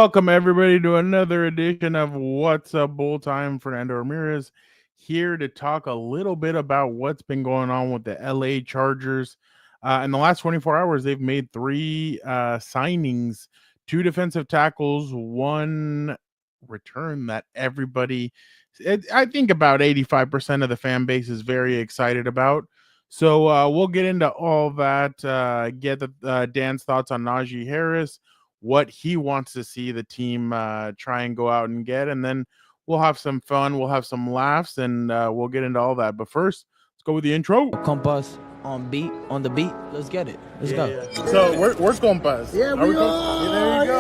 Welcome, everybody, to another edition of What's Up Bull Time. Fernando Ramirez here to talk a little bit about what's been going on with the LA Chargers. In the last 24 hours, they've made three signings, two defensive tackles, one return that everybody, I think about 85% of the fan base is very excited about. So we'll get into all that, get Dan's thoughts on Najee Harris, what he wants to see the team try and go out and get, and then we'll have some fun, we'll have some laughs, and we'll get into all that. But first, let's go with the intro. Compas on the beat. Let's get it. Let's go. Yeah. So where's Compas? Yeah, we are. There you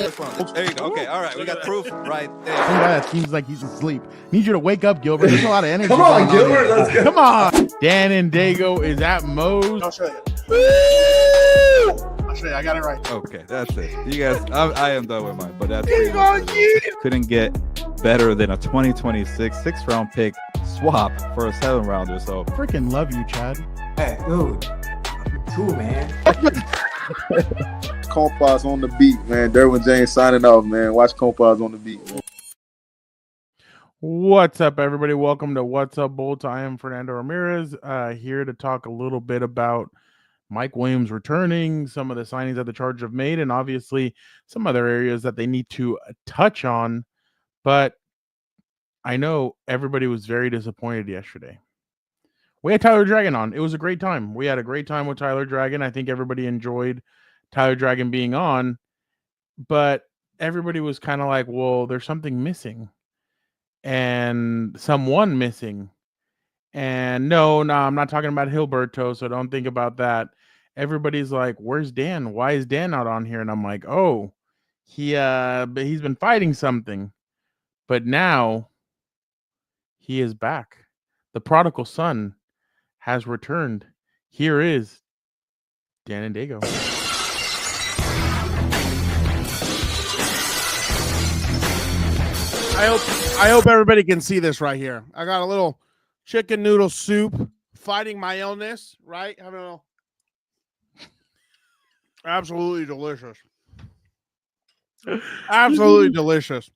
go. There you go. Okay, all right. We got proof right there. Some guy that seems like he's asleep. Need you to wake up, Gilbert. There's a lot of energy. Come on, Gilbert. Let's go. Come on. Dan and Dago is at Moe's. I'll show you. I'll show you. I got it right. Okay, that's it. You guys, I am done with mine, but that's pretty much it. Couldn't get better than a 2026 6th-round pick swap for a 7th-rounder. So Freaking love you, Chad. Hey, dude. Cool, man. Compas on the beat, man. Derwin James signing off, man. Watch Compas on the beat, man. What's up, everybody? Welcome to What's Up Bolt. I am Fernando Ramirez, here to talk a little bit about Mike Williams returning, some of the signings that the Chargers have made, and obviously some other areas that they need to touch on. But I know everybody was very disappointed yesterday. We had Tyler Dragon on. It was a great time. We had a great time with Tyler Dragon. I think everybody enjoyed Tyler Dragon being on, but everybody was kind of like, well, there's something missing and someone missing. And no, I'm not talking about Hilberto, so don't think about that. Everybody's like, where's Dan? Why is Dan not on here? And I'm like, oh, he's been fighting something. But now he is back. The prodigal son has returned. Here is Dan and Dago. I hope everybody can see this right here. I got a little chicken noodle soup, fighting my illness, right? Having a little absolutely delicious. Absolutely delicious.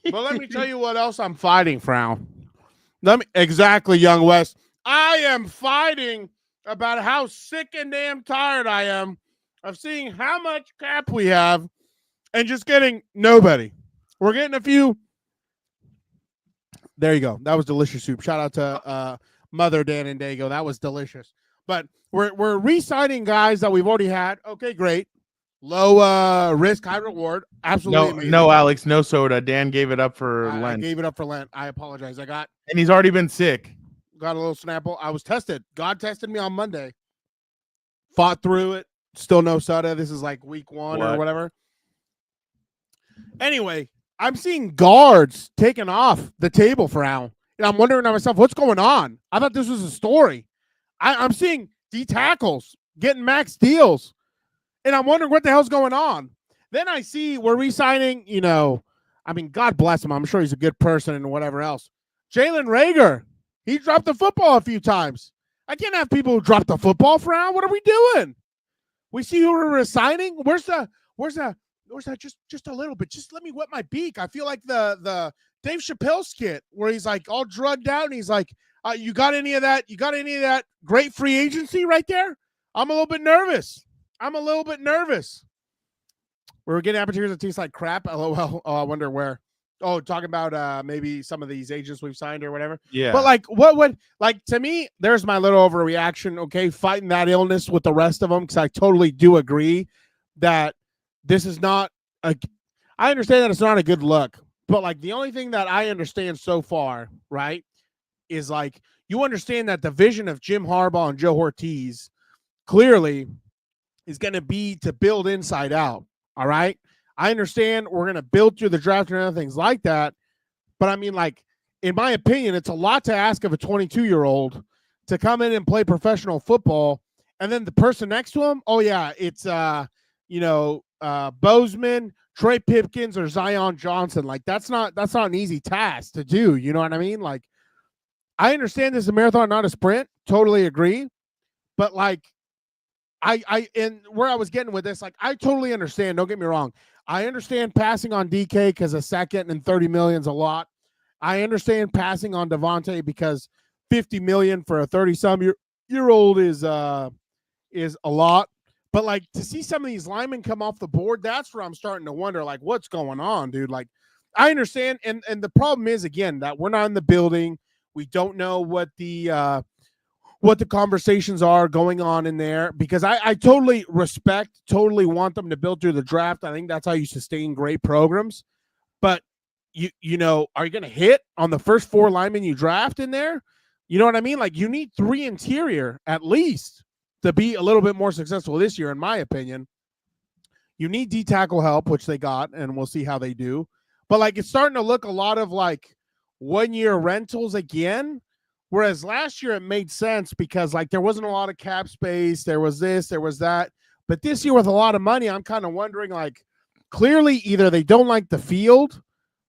But let me tell you what else I'm fighting, Frown. Exactly, Young West. I am fighting about how sick and damn tired I am of seeing how much crap we have and just getting nobody. We're getting a few. There you go. That was delicious soup. Shout out to Mother Dan and Dago. That was delicious. But we're re-signing guys that we've already had. Okay, great. Low risk, high reward. Absolutely. No, Alex, no soda. Dan gave it up for Lent. I gave it up for Lent. I apologize. And he's already been sick. Got a little Snapple. I was tested. God tested me on Monday. Fought through it. Still no soda. This is like week 1 or whatever. Anyway, I'm seeing guards taking off the table for Al. And I'm wondering to myself, what's going on? I thought this was a story. I'm seeing D tackles getting max deals. And I'm wondering what the hell's going on. Then I see we're re-signing, God bless him. I'm sure he's a good person and whatever else. Jalen Reagor, he dropped the football a few times. I can't have people who drop the football for Al. What are we doing? We see who we're resigning. Where's that? Just a little bit. Just let me wet my beak. I feel like the Dave Chappelle skit where he's like all drugged out and he's like, you got any of that? You got any of that great free agency right there? I'm a little bit nervous. We're getting opportunities that taste like crap. LOL. Oh, I wonder where. Oh, talking about maybe some of these agents we've signed or whatever. Yeah. But like, what would, like, to me, there's my little overreaction. Okay, fighting that illness with the rest of them, because I totally do agree that this is not a. I understand that it's not a good look, but like the only thing that I understand so far, right, is like you understand that the vision of Jim Harbaugh and Joe Ortiz clearly is going to be to build inside out. All right. I understand we're going to build through the draft and other things like that. But I mean, like, in my opinion, it's a lot to ask of a 22-year-old to come in and play professional football. And then the person next to him, oh yeah, it's, Bozeman, Trey Pipkins, or Zion Johnson. Like, that's not an easy task to do. You know what I mean? Like, I understand this is a marathon, not a sprint. Totally agree. But like, and where I was getting with this, like, I totally understand. Don't get me wrong. I understand passing on DK because a second and 30 million is a lot. I understand passing on Devontae because 50 million for a 30-some-year-old is a lot. But like to see some of these linemen come off the board, that's where I'm starting to wonder, like, what's going on, dude? Like, I understand, and the problem is again that we're not in the building. We don't know what the conversations are going on in there, because I totally respect, totally want them to build through the draft. I think that's how you sustain great programs. But you know, are you going to hit on the first 4 linemen you draft in there? You know what I mean? Like, you need 3 interior at least to be a little bit more successful this year, in my opinion. You need D-tackle help, which they got, and we'll see how they do. But like, it's starting to look a lot of like 1-year rentals again. Whereas last year it made sense because like there wasn't a lot of cap space. There was this, there was that. But this year with a lot of money, I'm kind of wondering, like, clearly either they don't like the field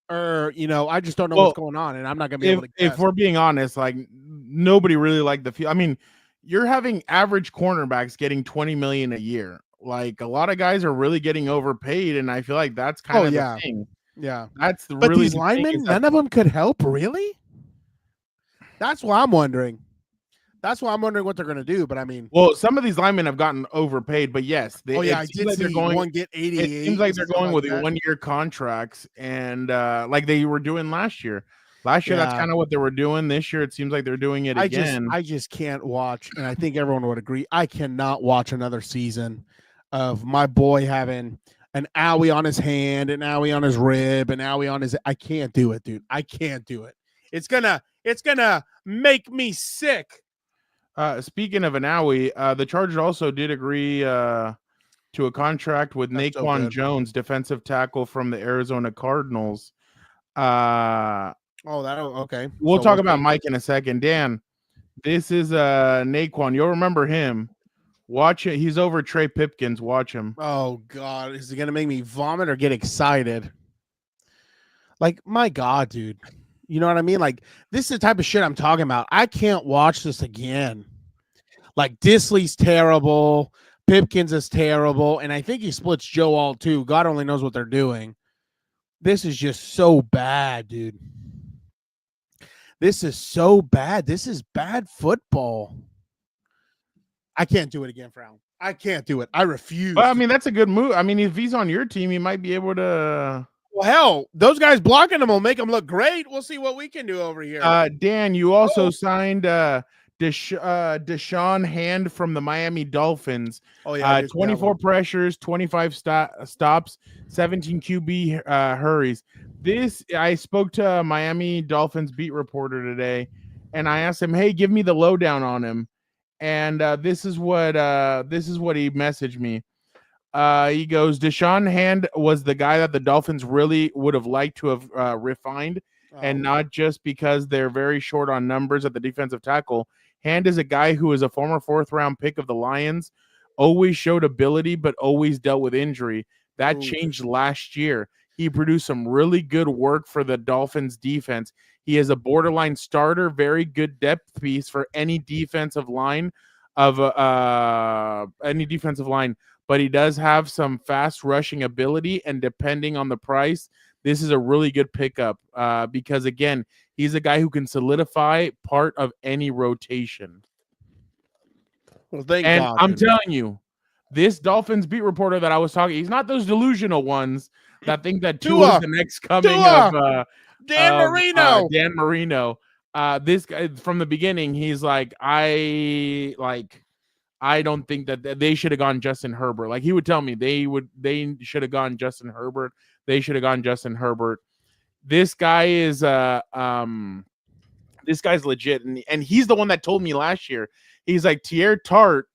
or, you know, I just don't know what's going on, and I'm not going to be able to guess. If we're being honest, like, nobody really liked the field. I mean, you're having average cornerbacks getting 20 million a year. Like, a lot of guys are really getting overpaid, and I feel like that's kind of the thing. Yeah. That's but really these linemen, none of them could help, really? That's why I'm wondering. That's why I'm wondering what they're going to do. But I mean, well, some of these linemen have gotten overpaid, but yes, I did see one get 88. It seems like they're going with 1-year contracts, and like they were doing last year. Last year, that's kind of what they were doing. This year, it seems like they're doing it again. I just can't watch, and I think everyone would agree. I cannot watch another season of my boy having an owie on his hand, an owie on his rib, an owie on his. I can't do it, dude. I can't do it. It's gonna make me sick. Speaking of an owie, the Chargers also did agree to a contract with Naquan Jones, defensive tackle from the Arizona Cardinals. Okay. We'll talk about Mike in a second. Dan, this is Naquan. You'll remember him. Watch it. He's over Trey Pipkins. Watch him. Oh God, is he gonna make me vomit or get excited? Like, my God, dude. You know what I mean? Like, this is the type of shit I'm talking about. I can't watch this again. Like, Disley's terrible. Pipkins is terrible. And I think he splits Joe Alt too. God only knows what they're doing. This is just so bad, dude. This is so bad. This is bad football. I can't do it again, Frown. I can't do it. I refuse. Well, I mean, that's a good move. I mean, if he's on your team, he might be able to. Well, hell, those guys blocking him will make him look great. We'll see what we can do over here. Dan, you also signed Deshaun Hand from the Miami Dolphins. Oh, yeah. 24 pressures, 25 stops, 17 QB hurries. I spoke to a Miami Dolphins beat reporter today, and I asked him, hey, give me the lowdown on him. And this is what he messaged me. He goes, Deshaun Hand was the guy that the Dolphins really would have liked to have refined, and not just because they're very short on numbers at the defensive tackle. Hand is a guy who is a former 4th-round pick of the Lions, always showed ability, but always dealt with injury. That changed last year. He produced some really good work for the Dolphins defense. He is a borderline starter, very good depth piece for any defensive line but he does have some fast rushing ability, and depending on the price, this is a really good pickup because, again, he's a guy who can solidify part of any rotation. Well, thank God, I'm telling you, this Dolphins beat reporter that I was talking, he's not those delusional ones that think that Tua is the next coming of Dan Marino. Dan Marino. This guy from the beginning, he's like, I don't think that they should have gone Justin Herbert. Like, he would tell me they should have gone Justin Herbert. They should have gone Justin Herbert. This guy is this guy's legit, and he's the one that told me last year. He's like, Tier Tart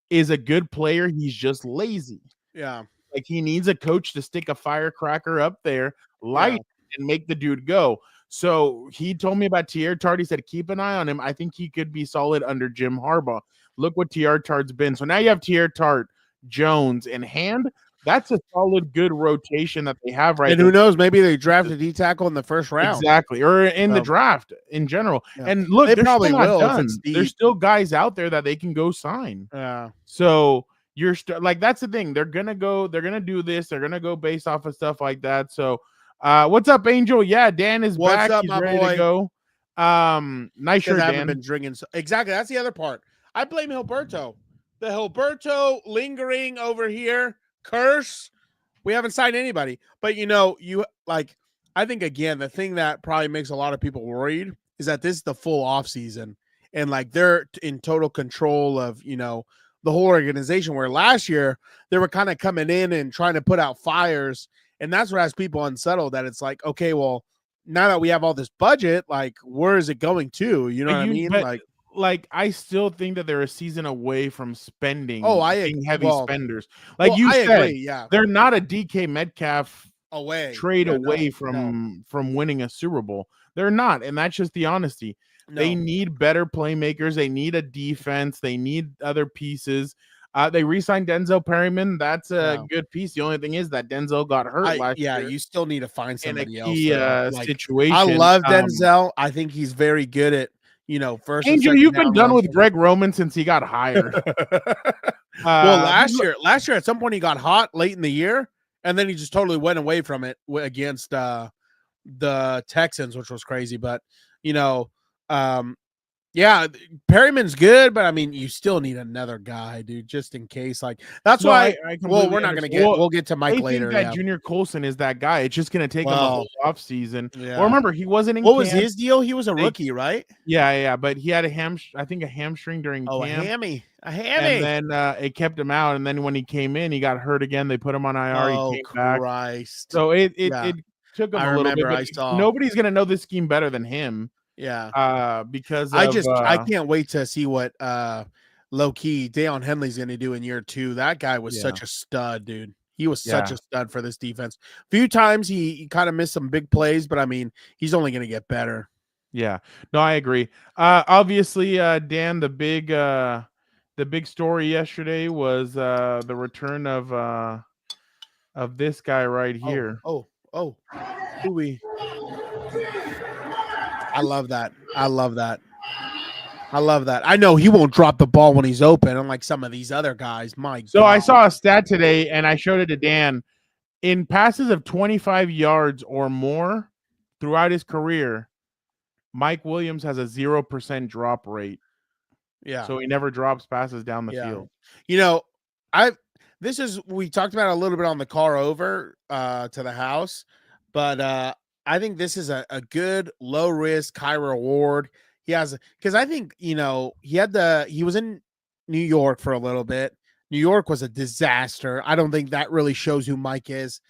is a good player. He's just lazy. Yeah. Like, he needs a coach to stick a firecracker up there, and make the dude go. So he told me about Tier Tart. He said, keep an eye on him. I think he could be solid under Jim Harbaugh. Look what Tier Tart's been. So now you have Tier Tart, Jones, and Hand. That's a solid, good rotation that they have right now. And who knows? Maybe they drafted D tackle in the first round. Exactly. Or in the draft in general. Yeah. And look, they probably will. There's still guys out there that they can go sign. Yeah. So like that's the thing. They're gonna do this. They're gonna go based off of stuff like that. So, what's up, Angel? Yeah, Dan is What's back. up, He's my ready boy? to go. Nice shirt, I haven't Dan. been drinking. Exactly. That's the other part. I blame Gilberto. The Gilberto lingering over here curse. We haven't signed anybody. But I think again, the thing that probably makes a lot of people worried is that this is the full off season, and like they're in total control of the whole organization. Where last year they were kind of coming in and trying to put out fires, and that's what has people unsettled. That it's like, okay, well, now that we have all this budget, like where is it going to? You know what I mean? Like I still think that they're a season away from spending. Being heavy spenders. Like you said, agree, yeah. They're not a DK Metcalf away away from winning a Super Bowl. They're not, and that's just the honesty. No. They need better playmakers. They need a defense. They need other pieces. They re-signed Denzel Perryman. That's a good piece. The only thing is that Denzel got hurt last year. You still need to find somebody in a key else. situation. I love Denzel. I think he's very good at first. Angel, you've been done with Greg Roman since he got hired. Well, last year at some point he got hot late in the year, and then he just totally went away from it against the Texans, which was crazy. But yeah, Perryman's good, but I mean, you still need another guy, dude, just in case. Like that's why. We're not going to get. We'll get to Mike later. That Junior Colson is that guy. It's just going to take him a whole off season. Yeah. Well, remember he wasn't in. What was his deal? He was a rookie, right? Yeah, but he had a hamstring during camp. A hammy. And then it kept him out. And then when he came in, he got hurt again. They put him on IR. He came back. So it took him a little bit. Nobody's going to know this scheme better than him. Yeah. Because I can't wait to see what low key Deion Henley's going to do in year 2. That guy was such a stud, dude. He was such a stud for this defense. A few times he kind of missed some big plays, but I mean, he's only going to get better. Yeah. No, I agree. Obviously, Dan, the big story yesterday was the return of this guy right here. Oh. I love that. I know he won't drop the ball when he's open, unlike some of these other guys. God. I saw a stat today, and I showed it to Dan. In passes of 25 yards or more throughout his career, Mike Williams has a 0% drop rate. Yeah. So he never drops passes down the field. We talked about it a little bit on the car over to the house, but I think this is a good low risk, high reward. Because I think, he was in New York for a little bit. New York was a disaster. I don't think that really shows who Mike is.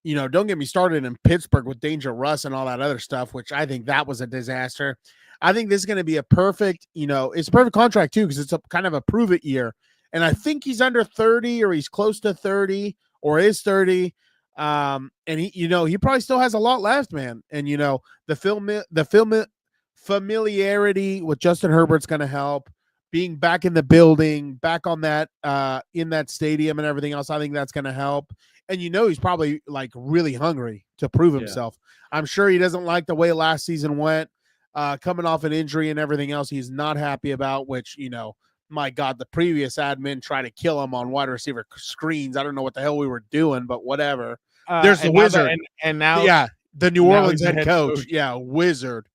Don't get me started in Pittsburgh with Danger Russ and all that other stuff, which I think that was a disaster. I think this is going to be a perfect, it's a perfect contract too, because it's a kind of a prove it year. And I think he's under 30 or he's close to 30 or is 30. And he probably still has a lot left, man. And the familiarity with Justin Herbert's going to help. Being back in the building, back on that in that stadium and everything else, I think that's going to help. And he's probably like really hungry to prove himself. I'm sure he doesn't like the way last season went, coming off an injury and everything else. He's not happy about, which my God, the previous admin tried to kill him on wide receiver screens. I don't know what the hell we were doing, but whatever. There's the wizard. And now, the New Orleans head coach. Yeah, wizard.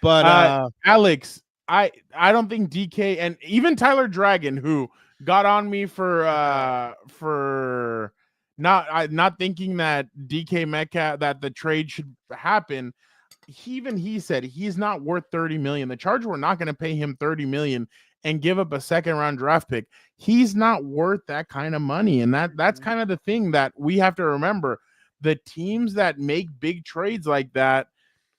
But Alex, I don't think DK and even Tyler Dragon, who got on me for not thinking that DK Metcalf, that the trade should happen. He said he's not worth $30 million. The Chargers were not going to pay him $30 million and give up a second-round draft pick. He's not worth that kind of money, and that's kind of the thing that we have to remember. The teams that make big trades like that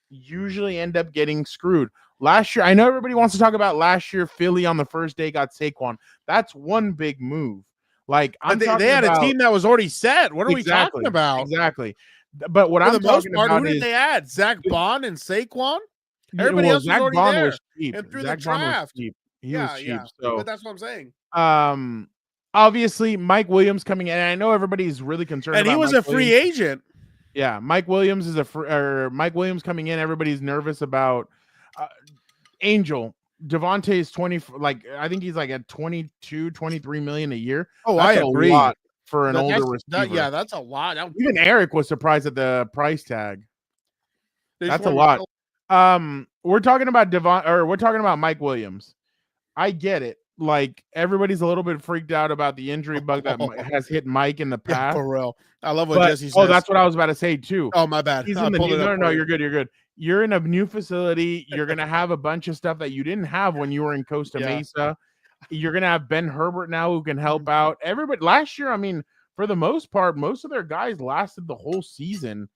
usually end up getting screwed. Last year, I know everybody wants to talk about last year. Philly on the first day got Saquon. That's one big move. Like they had a team that was already set. What are we talking about? Exactly. But what I'm talking about who did they add? Zach Bond and Saquon. Everybody else was already there. Was cheap. And through the draft, he was cheap. So, but that's what I'm saying. Obviously, Mike Williams coming in. And I know everybody's really concerned. And about he was Mike a free agent. Yeah, Mike Williams is Mike Williams coming in. Everybody's nervous about Angel. Devontae's 20, like I think he's like at 22, 23 million a year. Oh, That's I agree. a lot for an That's- older receiver. yeah, that's a lot. Even Eric was surprised at the price tag. They That's just a want lot. We're talking about we're talking about Mike Williams. I get it. Like everybody's a little bit freaked out about the injury bug that has hit Mike in the Yeah, past. for real. I love what But, Jesse says. oh, that's what I was about to say too. Oh, my bad. He's I in the pulled new, it up no, for you. you're good. You're good. You're in a new facility. You're gonna have a bunch of stuff that you didn't have when you were in Costa Mesa. You're gonna have Ben Herbert now who can help out. Everybody last year, I mean, for the most part, most of their guys lasted the whole season.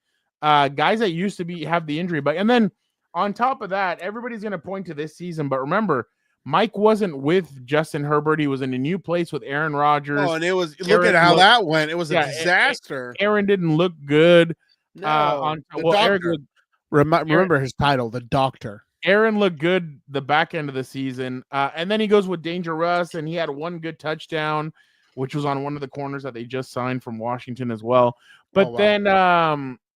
Guys that used to have the injury bug, and then on top of that, everybody's gonna point to this season. But remember, Mike wasn't with Justin Herbert. He was in a new place with Aaron Rodgers. Oh, and it was look at how that went. It was a disaster. Aaron didn't look good. No, Aaron remember his title, the Doctor. Aaron looked good the back end of the season, and then he goes with Dangerous, and he had one good touchdown, which was on one of the corners that they just signed from Washington as well. But then,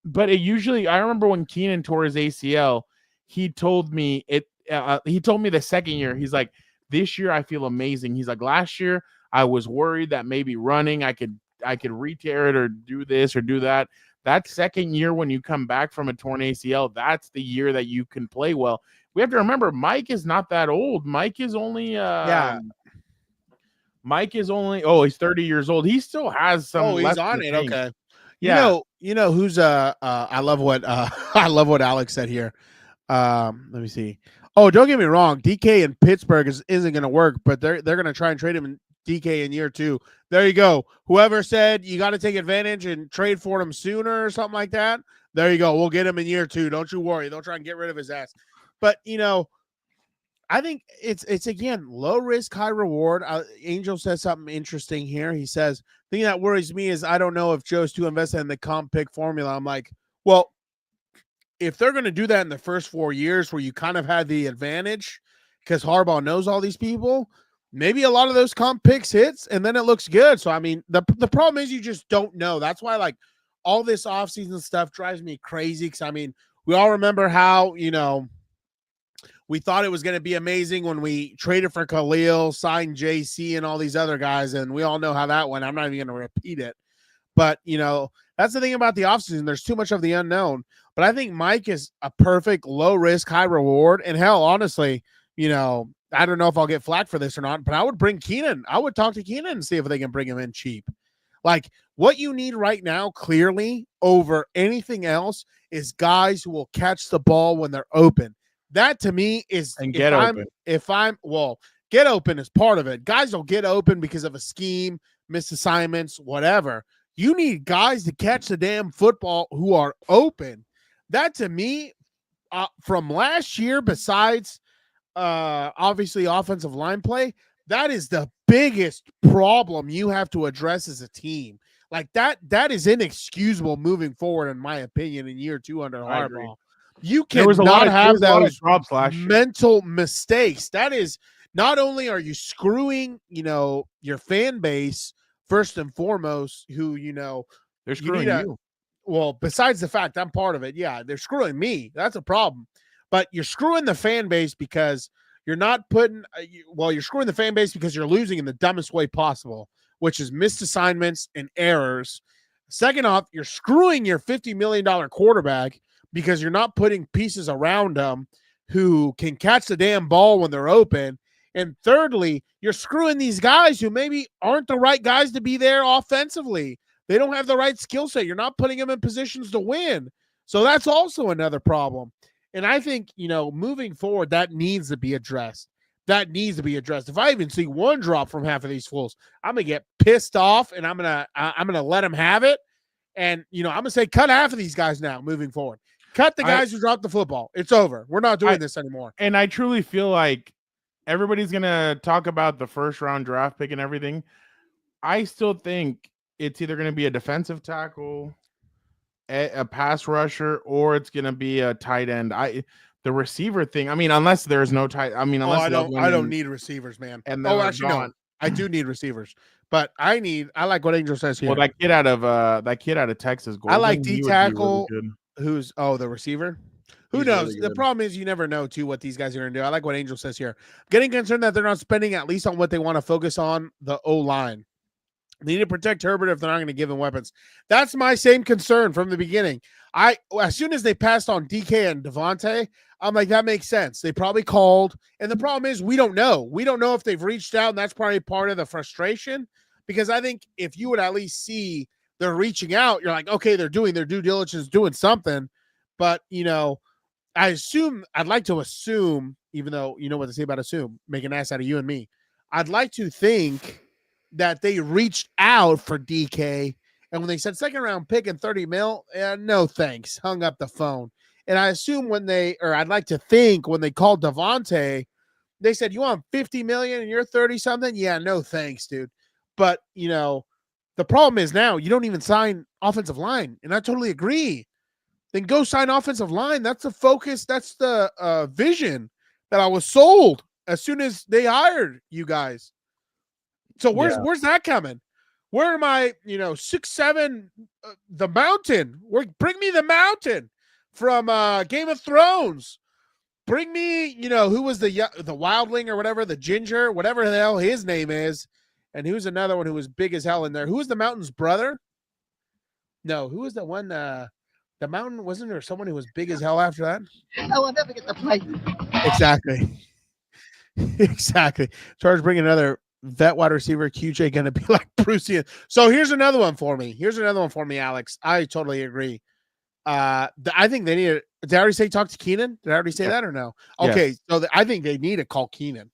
but it usually, I remember when Keenan tore his ACL, he told me the second year, he's like, this year I feel amazing. He's like, last year I was worried that maybe running I could re-tear it or do this or do that. That second year when you come back from a torn ACL, that's the year that you can play well. We have to remember Mike is not that old. Mike is only he's 30 years old. He still has some. Oh, he's on it. Okay. Yeah. You know who's I love what I love what Alex said here. Let me see. Oh, don't get me wrong. DK in Pittsburgh isn't going to work, but they're going to try and trade him in DK in year 2. There you go. Whoever said you got to take advantage and trade for him sooner or something like that, there you go. We'll get him in year 2. Don't you worry. They'll try and get rid of his ass. But, I think it's again, low risk, high reward. Angel says something interesting here. He says, the thing that worries me is I don't know if Joe's too invested in the comp pick formula. I'm like, well, if they're going to do that in the first 4 years where you kind of had the advantage because Harbaugh knows all these people, maybe a lot of those comp picks hits and then it looks good. So, I mean, the problem is you just don't know. That's why, like, all this offseason stuff drives me crazy because, I mean, we all remember how, we thought it was going to be amazing when we traded for Khalil, signed JC and all these other guys, and we all know how that went. I'm not even going to repeat it. But, that's the thing about the offseason. There's too much of the unknown. But I think Mike is a perfect low-risk, high-reward. And, hell, honestly, I don't know if I'll get flack for this or not, but I would bring Keenan. I would talk to Keenan and see if they can bring him in cheap. Like, what you need right now, clearly, over anything else, is guys who will catch the ball when they're open. That, to me, is – and get open. Get open is part of it. Guys will get open because of a scheme, missed assignments, whatever. You need guys to catch the damn football who are open. That, to me, from last year, besides obviously offensive line play, that is the biggest problem you have to address as a team. Like, that is inexcusable moving forward, in my opinion, in year 2 under Harbaugh. You cannot have those mental mistakes. That is, not only are you screwing, your fan base first and foremost, who, they're screwing you. Well, besides the fact I'm part of it, yeah, they're screwing me. That's a problem. But you're screwing the fan base because you're not putting you're screwing the fan base because you're losing in the dumbest way possible, which is missed assignments and errors. Second off, you're screwing your $50 million quarterback because you're not putting pieces around them who can catch the damn ball when they're open. And thirdly, you're screwing these guys who maybe aren't the right guys to be there offensively. They don't have the right skill set. You're not putting them in positions to win. So that's also another problem. And I think, moving forward, that needs to be addressed. If I even see one drop from half of these fools, I'm going to get pissed off and I'm going to let them have it. And, I'm going to say, cut half of these guys now moving forward. Cut the guys who dropped the football. It's over. We're not doing this anymore. And I truly feel like everybody's going to talk about the first round draft pick and everything. I still think it's either going to be a defensive tackle, a pass rusher, or it's going to be a tight end. The receiver thing, I mean, unless there's no tight, I mean, unless I don't need receivers, man. And actually, no, I do need receivers, but I like what Angel says here. Well, that kid out of Texas, Golden, I like D tackle. Really, who's the receiver? Who He's knows? really The good. problem is you never know, too, what these guys are going to do. I like what Angel says here. Getting concerned that they're not spending at least on what they want to focus on, the O-line. They need to protect Herbert if they're not going to give him weapons. That's my same concern from the beginning. As soon as they passed on DK and Devontae, I'm like, that makes sense. They probably called. And the problem is we don't know. We don't know if they've reached out, and that's probably part of the frustration. Because I think if you would at least see they're reaching out, you're like, okay, they're doing their due diligence, doing something. But, I'd like to assume, even though you know what they say about assume, make an ass out of you and me. I'd like to think that they reached out for DK, and when they said second round pick and 30 mil, no thanks, hung up the phone. And I assume I'd like to think when they called Devontae, they said, you want 50 million and you're 30 something? Yeah, no thanks, dude. But, the problem is now you don't even sign offensive line, and I totally agree. Then go sign offensive line. That's the focus. That's the vision that I was sold as soon as they hired you guys. So where's that coming? Where am I? 6'7", the mountain. Bring me the mountain from Game of Thrones. Bring me, who was the wildling or whatever, the ginger, whatever the hell his name is, and who's another one who was big as hell in there? Who was the mountain's brother? No, who was the one? The mountain, wasn't there someone who was big as hell after that? I will never get the play. Exactly. Exactly. Charge bring another vet wide receiver. QJ going to be like Bruce. So here's another one for me. Alex. I totally agree. I think they need to. Did I already say talk to Keenan? Did I already say that or no? Okay. Yes. So I think they need to call Keenan.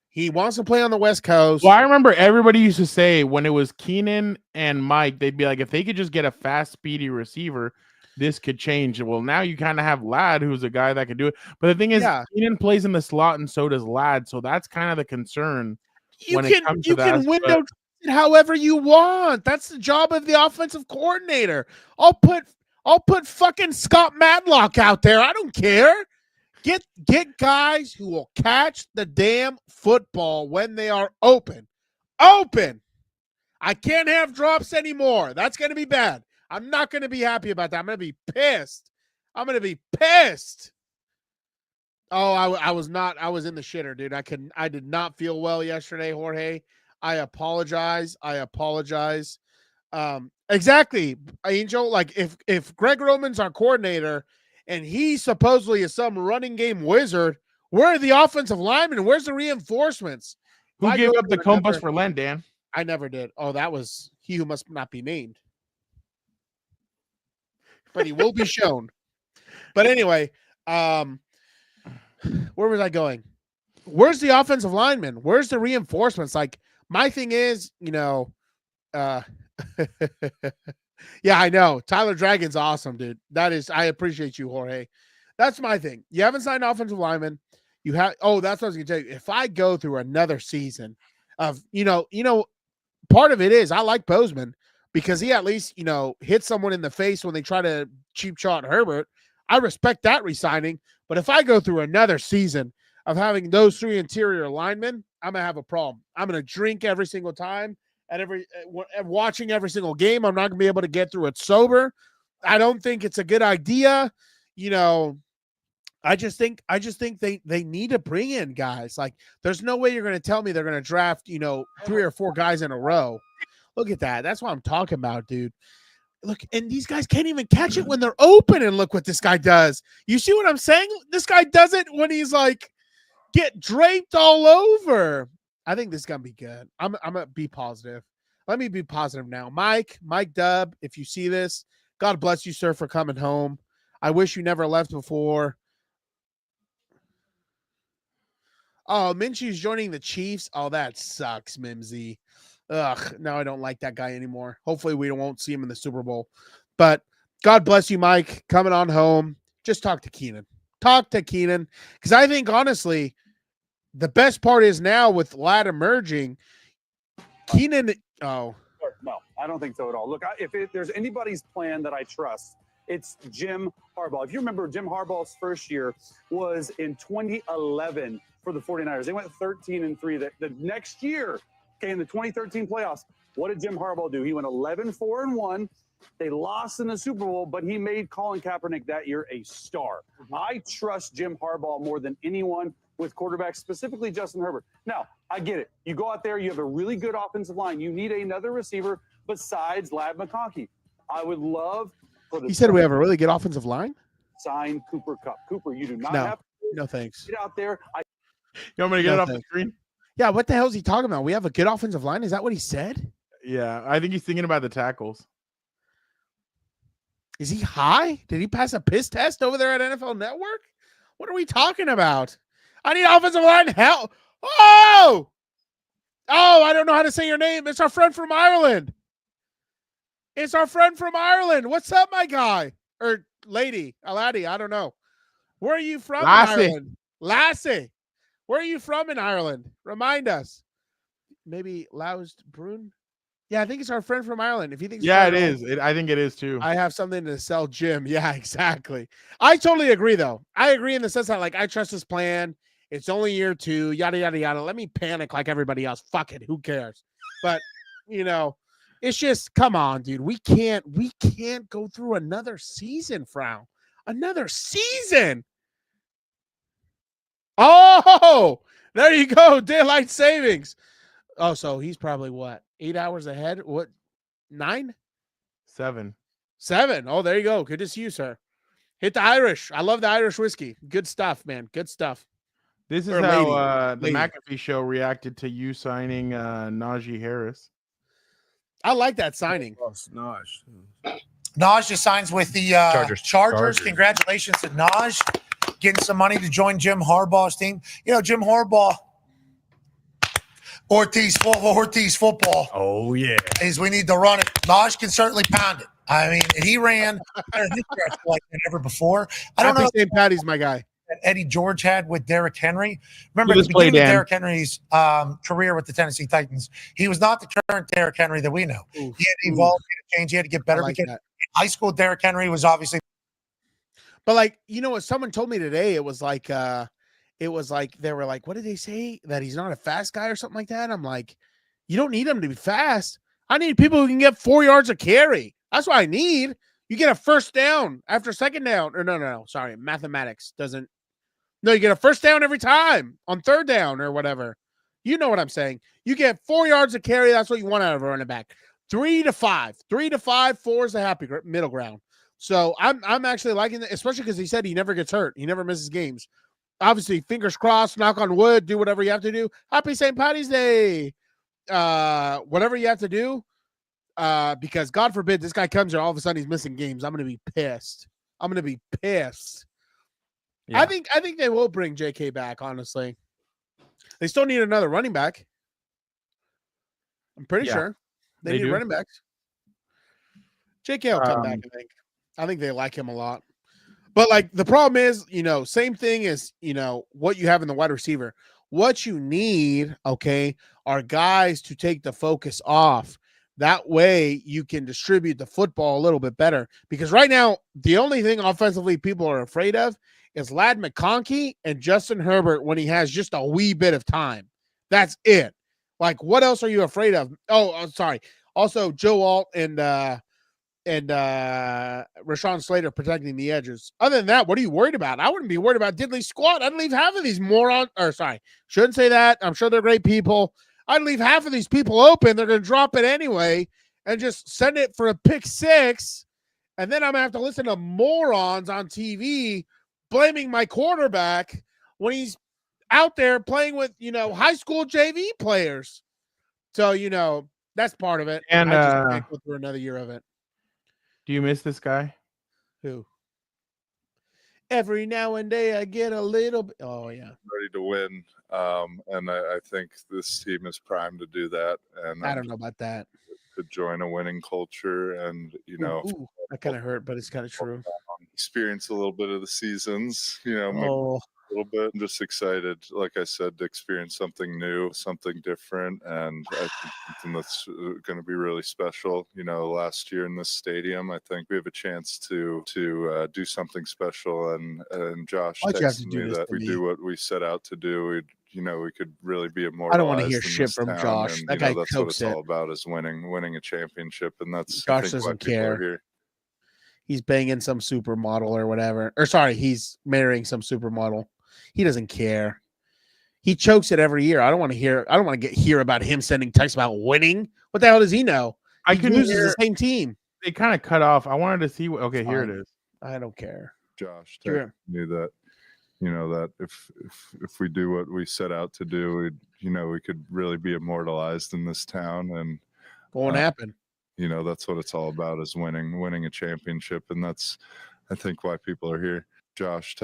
He wants to play on the West Coast. Well, I remember everybody used to say when it was Keenan and Mike, they'd be like, if they could just get a fast, speedy receiver, this could change. Well, now you kind of have Ladd, who's a guy that could do it. But the thing is, Keenan plays in the slot, and so does Ladd. So that's kind of the concern. You can window it however you want. That's the job of the offensive coordinator. I'll put fucking Scott Matlock out there. I don't care. Get guys who will catch the damn football when they are open. Open. I can't have drops anymore. That's going to be bad. I'm not going to be happy about that. I'm going to be pissed. Oh, I was not. I was in the shitter, dude. I did not feel well yesterday, Jorge. I apologize. Exactly, Angel. Like if Greg Roman's our coordinator and he supposedly is some running game wizard, where are the offensive linemen? Where's the reinforcements? Who gave up the Compas for Len, Dan? I never did. Oh, that was he who must not be named. But he will be shown. But anyway, where was I going? Where's the offensive lineman? Where's the reinforcements? Like, my thing is, yeah, I know. Tyler Dragon's awesome, dude. I appreciate you, Jorge. That's my thing. You haven't signed offensive lineman. That's what I was going to tell you. If I go through another season of, part of it is I like Bozeman because he at least, hit someone in the face when they try to cheap shot Herbert. I respect that re-signing. But if I go through another season of having those three interior linemen, I'm going to have a problem. I'm going to drink every single time and watching every single game. I'm not going to be able to get through it sober. I don't think it's a good idea. I just think they need to bring in guys. Like, there's no way you're going to tell me they're going to draft, 3 or 4 guys in a row. Look at that. That's what I'm talking about, dude. Look, and these guys can't even catch it when they're open, and look what this guy does. You see what I'm saying? This guy does it when he's like get draped all over. I think this is going to be good. I'm going to be positive. Let me be positive now. Mike Dub, if you see this, God bless you, sir, for coming home. I wish you never left before. Oh, Minshew's joining the Chiefs. Oh, that sucks, Mimsy. Ugh, now I don't like that guy anymore. Hopefully we won't see him in the Super Bowl. But God bless you, Mike, coming on home. Just talk to Keenan. Because I think, honestly, the best part is now with Ladd emerging, Keenan – oh. No, I don't think so at all. Look, if there's anybody's plan that I trust, it's Jim Harbaugh. If you remember, Jim Harbaugh's first year was in 2011 for the 49ers. They went 13-3. The next year – okay, in the 2013 playoffs, what did Jim Harbaugh do? He went 11-4-1, They lost in the Super Bowl, but he made Colin Kaepernick that year a star. I trust Jim Harbaugh more than anyone with quarterbacks, specifically Justin Herbert. Now, I get it. You go out there, you have a really good offensive line. You need another receiver besides Ladd McConkey. I would love for the He said we have a really good offensive line? sign Cooper Kupp. Cooper, you do not No. have to No, thanks. get out there. You want me to get No, it off the thanks. screen? Yeah, what the hell is he talking about? We have a good offensive line? Is that what he said? Yeah, I think he's thinking about the tackles. Is he high? Did he pass a piss test over there at NFL Network? What are we talking about? I need offensive line help. Oh! Oh, I don't know how to say your name. It's our friend from Ireland. It's our friend from Ireland. What's up, my guy? Or lady, a laddie, I don't know. Where are you from Lassie. in Ireland? Lassie. Where are you from in Ireland? Remind us. Maybe Laust Brun? Yeah, I think it's our friend from Ireland. If he thinks Yeah, it is. I think it is too. I have something to sell Jim. Yeah, exactly. I totally agree, though. I agree in the sense that, like, I trust his plan. It's only year 2, yada, yada, yada. Let me panic like everybody else. Fuck it. Who cares? But, you know, it's just, come on, dude. We can't go through another season, Frau. Another season. Oh, there you go. Daylight savings. Oh, so he's probably what? 8 hours ahead? What? 9? 7. 7. Oh, there you go. Good to see you, sir. Hit the Irish. I love the Irish whiskey. Good stuff, man. Good stuff. This is Or how the lady. McAfee show reacted to you signing Najee Harris. I like that signing. Naj just signs with the Chargers. Congratulations to Naj getting some money to join Jim Harbaugh's team. You know, Jim Harbaugh, Ortiz football. Oh, yeah. Is we need to run it. Naj can certainly pound it. I mean, he ran better this year, I feel like than ever before. I don't know Happy St. Patty's, my guy. that Eddie George had with Derrick Henry. Remember, Give at us the play, beginning of Dan. Derrick Henry's career with the Tennessee Titans, he was not the current Derrick Henry that we know. Oof. He had to evolve, he had to change, he had to get better. I like Because that. in high school, Derrick Henry was obviously But, like, you know what? Someone told me today, it was like they were like, what did they say? That he's not a fast guy or something like that? I'm like, you don't need him to be fast. I need people who can get 4 yards of carry. That's what I need. You get a first down after second down. Or no. Sorry. Mathematics doesn't. No, you get a first down every time on third down or whatever. You know what I'm saying. You get 4 yards of carry. That's what you want out of a running back. 3 to 5. 3 to 5. 4 is the happy middle ground. So I'm actually liking that, especially because he said he never gets hurt. He never misses games. Obviously, fingers crossed, knock on wood, do whatever you have to do. Happy St. Patty's Day. Whatever you have to do. Because God forbid this guy comes here, all of a sudden he's missing games. I'm gonna be pissed. Yeah. I think they will bring JK back, honestly. They still need another running back. I'm pretty Yeah, sure. They they need do. running backs. JK will come back, I think. I think they like him a lot. But, like, the problem is, you know, same thing as, you know, what you have in the wide receiver. What you need, okay, are guys to take the focus off. That way you can distribute the football a little bit better. Because right now, the only thing offensively people are afraid of is Ladd McConkey and Justin Herbert when he has just a wee bit of time. That's it. Like, what else are you afraid of? Oh, I'm sorry. Also, Joe Alt and Rashawn Slater protecting the edges. Other than that, what are you worried about? I wouldn't be worried about diddly squat. I'd leave half of these morons, or sorry, shouldn't say that. I'm sure they're great people. I'd leave half of these people open. They're going to drop it anyway and just send it for a pick 6. And then I'm going to have to listen to morons on TV blaming my quarterback when he's out there playing with, you know, high school JV players. So, you know, that's part of it. And, I just can't go through another year of it. Do you miss this guy? Who? Every now and then I get a little bit. Oh, yeah. Ready to win. And I think this team is primed to do that. And I don't know about that. to join a winning culture and, you know, Ooh, that kind of hurt, but it's kind of true. experience a little bit of the seasons, you know, maybe Oh, little bit. I'm just excited, like I said, to experience something new, something different, and I think something that's going to be really special. You know, last year in this stadium, I think we have a chance to do something special. And Josh Why'd you have to texted do me this that to we me? do what we set out to do. We could really be I immortalized. don't want to hear in shit this from town, Josh. And, That guy that's what cokes it's it. all about, is winning a championship, and that's Josh I think why doesn't people are care. here. He's banging some supermodel or whatever. Or sorry, he's marrying some supermodel. He doesn't care. He chokes it every year. I don't want to hear about him sending texts about winning. What the hell does he know? I He couldn't loses hear. the same team. They kind of cut off. I wanted to see. Okay, It's here it fine. is. I don't care. Josh Sure. knew that, that if we do what we set out to do, we could really be immortalized in this town, and Won't happen. That's what it's all about, is winning a championship, and that's I think why people are here. Josh,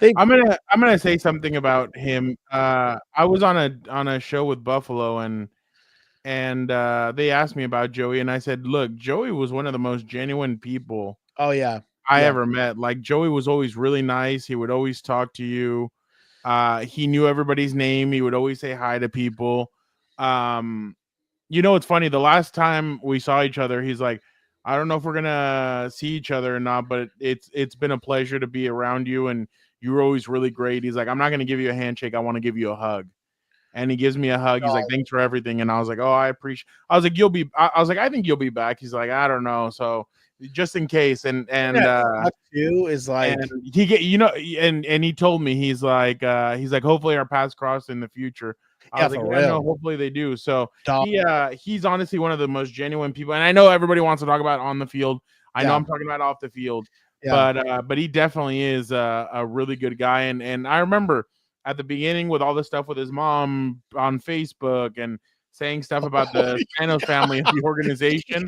I'm gonna say something about him. I was on a show with Buffalo, and they asked me about Joey, and I said, look, Joey was one of the most genuine people Oh yeah. I Yeah. ever met. Like, Joey was always really nice. He would always talk to you. He knew everybody's name. He would always say hi to people. It's funny. The last time we saw each other, he's like, I don't know if we're gonna see each other or not, but it's been a pleasure to be around you, and you were always really great. He's like, I'm not gonna give you a handshake. I want to give you a hug. And he gives me a hug. He's like, thanks for everything. And I was like, oh, I appreciate. I was like, I think you'll be back. He's like, I don't know. So just in case. And too is like, and he get, and he told me, he's like, hopefully our paths cross in the future. I was like, for yeah, real. no, hopefully they do. So Dog. he's honestly one of the most genuine people. And I know everybody wants to talk about on the field. I know Yeah. I'm talking about off the field, Yeah. but he definitely is a really good guy. And I remember at the beginning with all the stuff with his mom on Facebook and saying stuff about the Spanos family and the organization.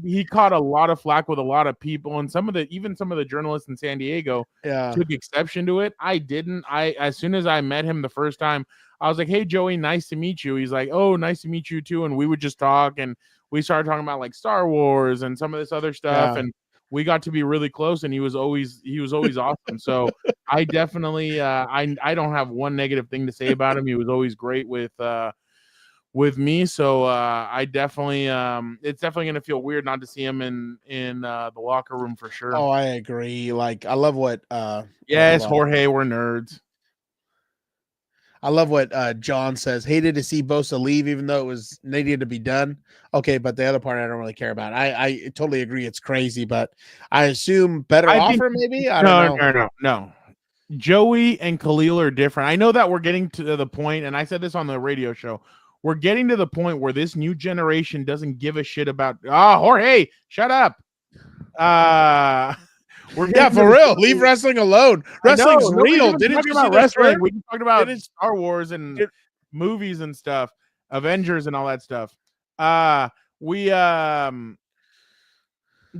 He caught a lot of flack with a lot of people, and some of the journalists in San Diego took exception to it. I didn't. As soon as I met him the first time, I was like, hey, Joey, nice to meet you. He's like, oh, nice to meet you too. And we would just talk, and we started talking about like Star Wars and some of this other stuff. Yeah. And we got to be really close, and he was always awesome. So I definitely, I don't have one negative thing to say about him. He was always great with me. So I definitely, it's definitely going to feel weird not to see him in the locker room for sure. Oh, I agree. Like, I love what yes, Jorge, we're nerds. I love what John says. Hated to see Bosa leave, even though it was needed to be done. Okay, but the other part I don't really care about. I totally agree. It's crazy, but I assume better offer, maybe. I don't know. No. Joey and Khalil are different. I know that we're getting to the point, and I said this on the radio show. We're getting to the point where this new generation doesn't give a shit about. Jorge, shut up. For real. Leave wrestling alone. Wrestling's real. Didn't you see wrestling? We can talk about Star Wars and movies and stuff, Avengers and all that stuff.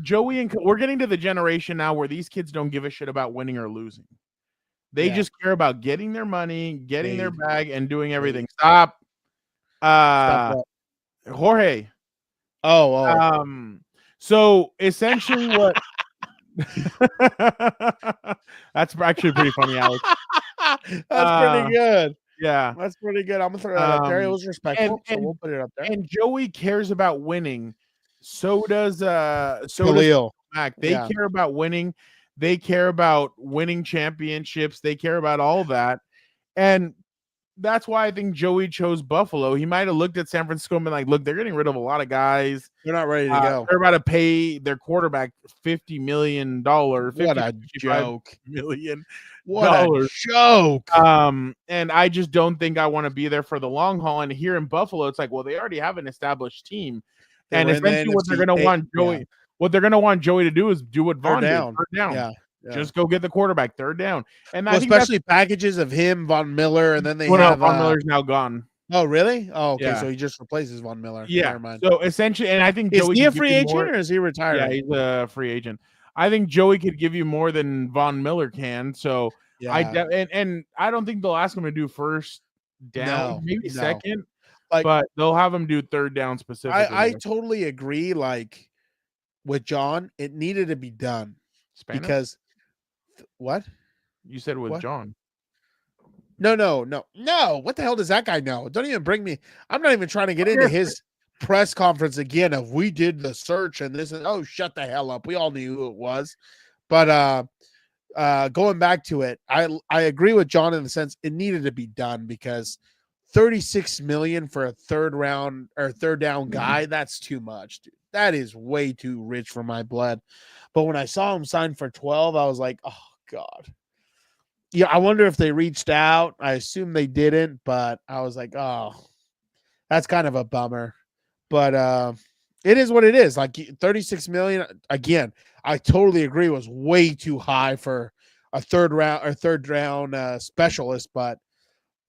Joey and we're getting to the generation now where these kids don't give a shit about winning or losing. They just care about getting their money, getting their bag, and doing everything. Stop. Jorge. So essentially what that's actually pretty funny, Alex. That's pretty good. Yeah. That's pretty good. I'm gonna throw that up there. It was respectful, so we'll put it up there. And Joey cares about winning. So does Khalil. Mac. They care about winning. They care about winning championships. They care about all that. And that's why I think Joey chose Buffalo. He might have looked at San Francisco and been like, look, they're getting rid of a lot of guys. They're not ready to go. They're about to pay their quarterback $50 million. What a joke. Million. What a joke. And I just don't think I want to be there for the long haul. And here in Buffalo, it's like, well, they already have an established team. And essentially what they're going to want Joey, what they're going to want Joey to do is do what Vaughn did. Third down. Yeah. Just go get the quarterback, third down. And I think especially packages of him, Von Miller, and then they have Von Miller's now gone. Oh, really? Oh, okay. Yeah. So he just replaces Von Miller. Yeah. Never mind. So essentially, and I think is Joey he a free agent or is he retired? Yeah, he's a free agent. I think Joey could give you more than Von Miller can. So and I don't think they'll ask him to do first down, maybe second, but they'll have him do third down specifically. I totally agree. Like with John, it needed to be done because what? You said with What? John. No. What the hell does that guy know? Don't even bring me. I'm not even trying to get into his press conference again of we did the search and this. Oh, shut the hell up. We all knew who it was. But going back to it, I agree with John in the sense it needed to be done because $36 million for a third down guy, that's too much, dude. That is way too rich for my blood. But when I saw him sign for 12, I was like, oh God. Yeah, I wonder if they reached out. I assume they didn't, but I was like, oh, that's kind of a bummer. But it is what it is. Like 36 million again, I totally agree was way too high for a third round specialist, but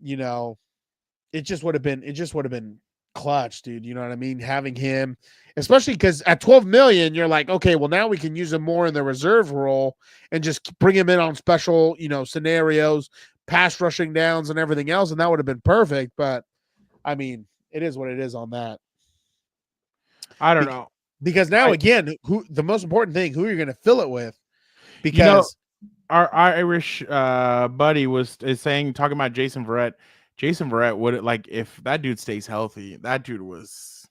it just would have been clutch, dude. You know what I mean? Having him, especially because at 12 million, you're like, okay, well now we can use him more in the reserve role and just bring him in on special, scenarios, pass rushing downs and everything else, and that would have been perfect. But I mean, it is what it is on that. I don't know. Because now again, the most important thing, who are you going to fill it with? Because our Irish buddy talking about Jason Verrett. Jason Verrett would if that dude stays healthy, that dude was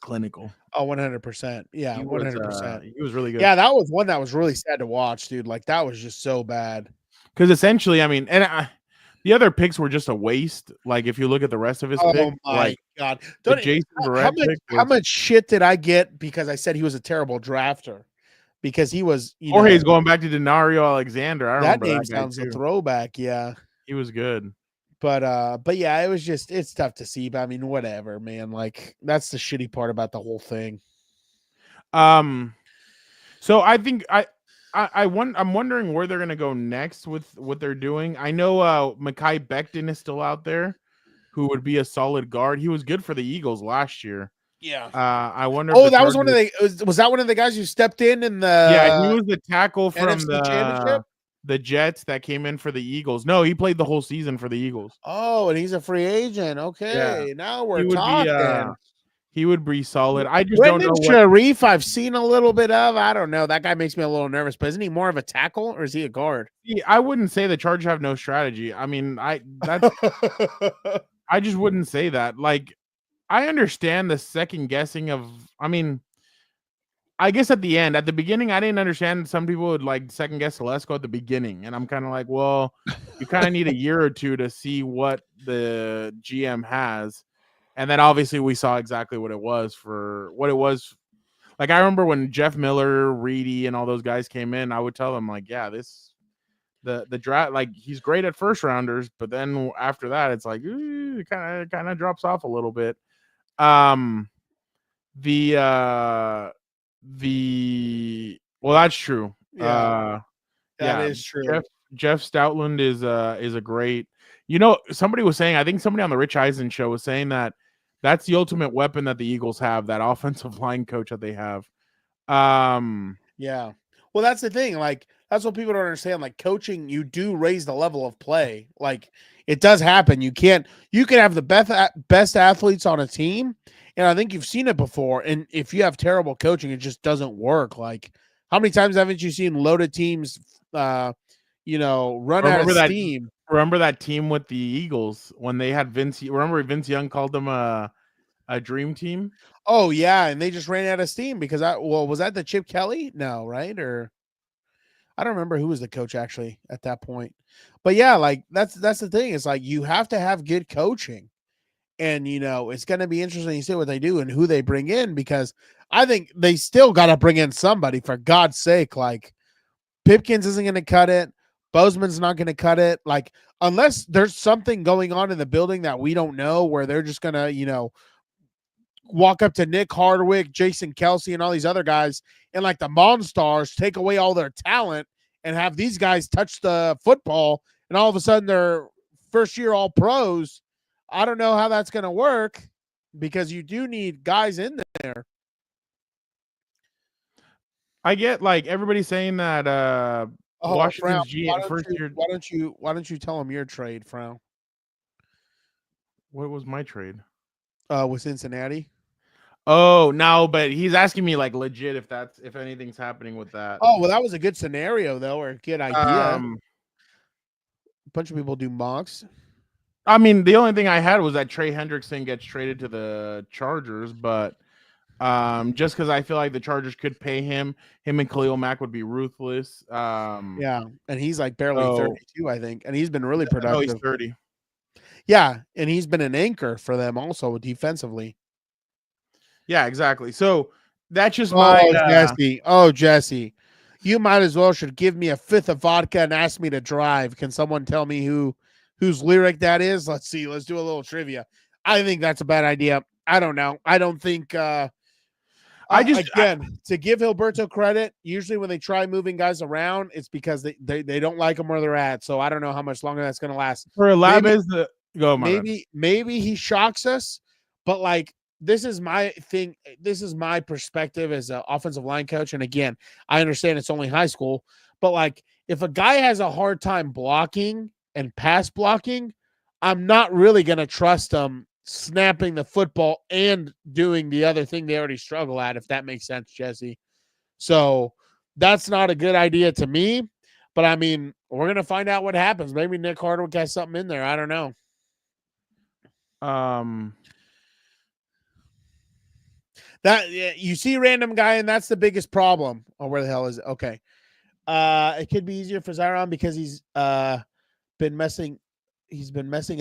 clinical. Oh, 100%. Yeah, 100%. He was really good. Yeah, that was one that was really sad to watch, dude. Like that was just so bad. Because essentially, I mean, the other picks were just a waste. Like if you look at the rest of his picks, my God. Jason Verrett how much shit did I get because I said he was a terrible drafter? Because he was, or he's going back to Denario Alexander. I remember that name that guy sounds too. a throwback. Yeah, he was good. But yeah, it's tough to see. But I mean, whatever, man. Like that's the shitty part about the whole thing. So I think I'm wondering where they're gonna go next with what they're doing. I know Mekhi Becton is still out there, who would be a solid guard. He was good for the Eagles last year. Yeah. I wonder. Oh, that was one of the. Was that one of the guys who stepped in the? Yeah, he was the tackle from NFC Championship? The Jets that came in for the Eagles. No, he played the whole season for the Eagles. Oh, and he's a free agent. Okay, Yeah. now we're talking. He would be solid. I just Brendan don't know. Sharif, I've seen a little bit of. I don't know. That guy makes me a little nervous. But isn't he more of a tackle or is he a guard? I wouldn't say the Chargers have no strategy. I mean, I just wouldn't say that. Like, I understand the second guessing of. I mean, I guess at the beginning, I didn't understand. Some people would like second guess Telesco at the beginning, and I'm kind of like, well, you kind of need a year or two to see what the GM has. And then obviously we saw exactly what it was. Like I remember when Jeff Miller, Reedy, and all those guys came in, I would tell them like, yeah, the draft, like he's great at first rounders, but then after that, it's like it kind of drops off a little bit. Well, that's true. Yeah, that is true. Jeff Stoutland is a great. Somebody was saying, I think somebody on the Rich Eisen show was saying that that's the ultimate weapon that the Eagles have, that offensive line coach that they have. Yeah. Well, that's the thing. Like, that's what people don't understand. Like, coaching, you do raise the level of play. Like, it does happen. You can have the best athletes on a team, and I think you've seen it before. And if you have terrible coaching, it just doesn't work. Like, how many times haven't you seen loaded teams, run out of steam? Remember that team with the Eagles when they had Vince? Remember Vince Young called them a dream team? Oh yeah, and they just ran out of steam because was that the Chip Kelly? No, right? Or I don't remember who was the coach actually at that point. But yeah, like that's the thing. It's like you have to have good coaching, and it's going to be interesting to see what they do and who they bring in, because I think they still got to bring in somebody, for God's sake. Like Pipkins isn't going to cut it. Bozeman's not going to cut it. Like, unless there's something going on in the building that we don't know, where they're just going to, walk up to Nick Hardwick, Jason Kelsey, and all these other guys, and like the Monstars take away all their talent and have these guys touch the football, and all of a sudden they're first year all pros. I don't know how that's going to work, because you do need guys in there. I get like everybody saying that Washington's GM first year. Why don't you tell him your trade, Frown? What was my trade? With Cincinnati. Oh no, but he's asking me like legit if anything's happening with that. Oh well, that was a good scenario though, or a good idea. bunch of people do mocks. I mean, the only thing I had was that Trey Hendrickson gets traded to the Chargers, but just because I feel like the Chargers could pay him and Khalil Mack would be ruthless. Yeah, and he's like barely 32, I think, and he's been really No, productive. he's 30. Yeah, and he's been an anchor for them also defensively. Yeah, exactly. So that's just Jesse. Oh, Jesse, you might as well should give me a fifth of vodka and ask me to drive. Can someone tell me whose lyric that is? Let's see. Let's do a little trivia. I think that's a bad idea. I don't know. I don't think. To give Gilberto credit, usually when they try moving guys around, it's because they don't like them where they're at. So I don't know how much longer that's going to last. For Lab maybe, is the go. Maybe he shocks us, but like this is my thing. This is my perspective as an offensive line coach. And again, I understand it's only high school, but like if a guy has a hard time blocking and pass blocking, I'm not really going to trust him snapping the football and doing the other thing they already struggle at, if that makes sense, Jesse. So that's not a good idea to me. But I mean, we're going to find out what happens. Maybe Nick Hardwick has something in there. I don't know. That you see random guy, and that's the biggest problem. Oh, where the hell is it? Okay. It could be easier for Zion because he's been messing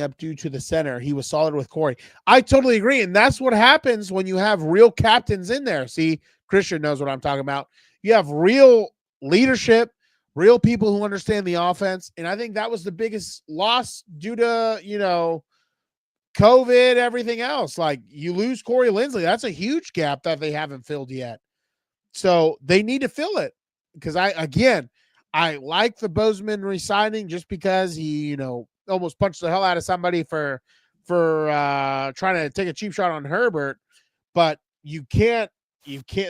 up due to the center. He was solid with Corey. I totally agree. And that's what happens when you have real captains in there. See, Christian knows what I'm talking about. You have real leadership, real people who understand the offense. And I think that was the biggest loss due to, COVID, everything else. Like you lose Corey Linsley. That's a huge gap that they haven't filled yet. So they need to fill it. Because I like the Bozeman resigning just because he, almost punched the hell out of somebody for trying to take a cheap shot on Herbert. But you can't,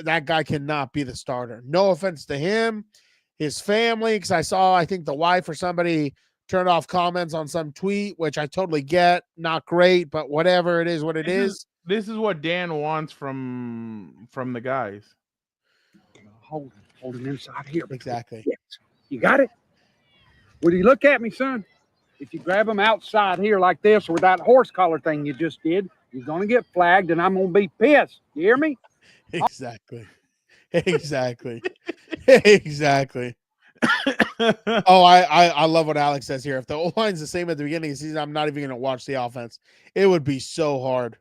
that guy cannot be the starter. No offense to him, his family, because I think the wife or somebody turned off comments on some tweet, which I totally get. Not great, but whatever, it is what it is. This is what Dan wants from the guys. Holding inside here. Exactly. Yes. You got it? Will you look at me, son? If you grab them outside here like this or that horse collar thing you just did, you're going to get flagged and I'm going to be pissed. You hear me? Exactly. Exactly. Exactly. Oh, I love what Alex says here. If the O-line's the same at the beginning of the season, I'm not even going to watch the offense. It would be so hard.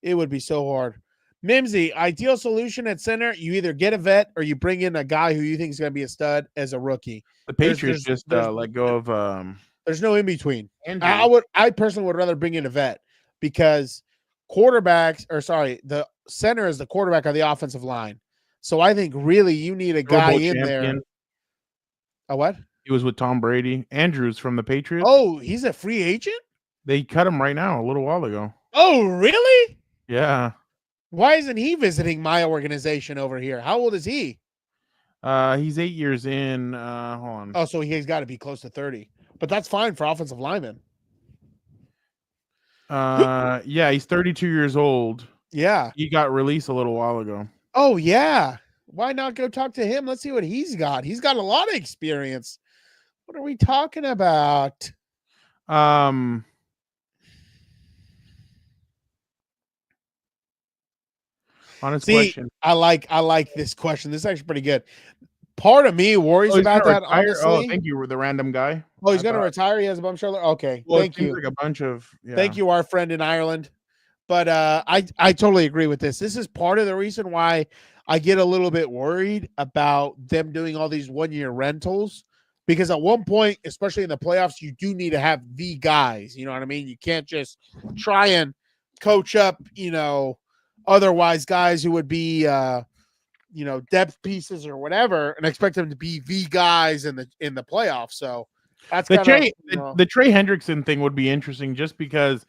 It would be so hard. Mimsy, ideal solution at center, you either get a vet or you bring in a guy who you think is going to be a stud as a rookie. The Patriots just let go of there's no in between. I personally would rather bring in a vet because the center is the quarterback of the offensive line. So I think really you need a guy in there. A what? He was with Tom Brady. Andrews from the Patriots. Oh, he's a free agent? They cut him right now a little while ago. Oh, really? Yeah. Why isn't he visiting my organization over here? How old is he? He's 8 years in. Hold on. Oh, so he's got to be close to 30. But that's fine for offensive linemen. Yeah, he's 32 years old. Yeah. He got released a little while ago. Oh, yeah. Why not go talk to him? Let's see what he's got. He's got a lot of experience. What are we talking about? Honest question. I like this question. This is actually pretty good. Part of me worries about that. Honestly. Oh, thank you. The random guy. Oh, he's going to retire. He has a bum shoulder. Okay, well, thank you. Like a bunch of. Yeah. Thank you, our friend in Ireland. But I totally agree with this. This is part of the reason why I get a little bit worried about them doing all these 1-year rentals, because at one point, especially in the playoffs, you do need to have the guys. You know what I mean? You can't just try and coach up, otherwise guys who would be, depth pieces or whatever, and expect them to be the guys in the playoffs. So that's the Trey Hendrickson thing would be interesting, just because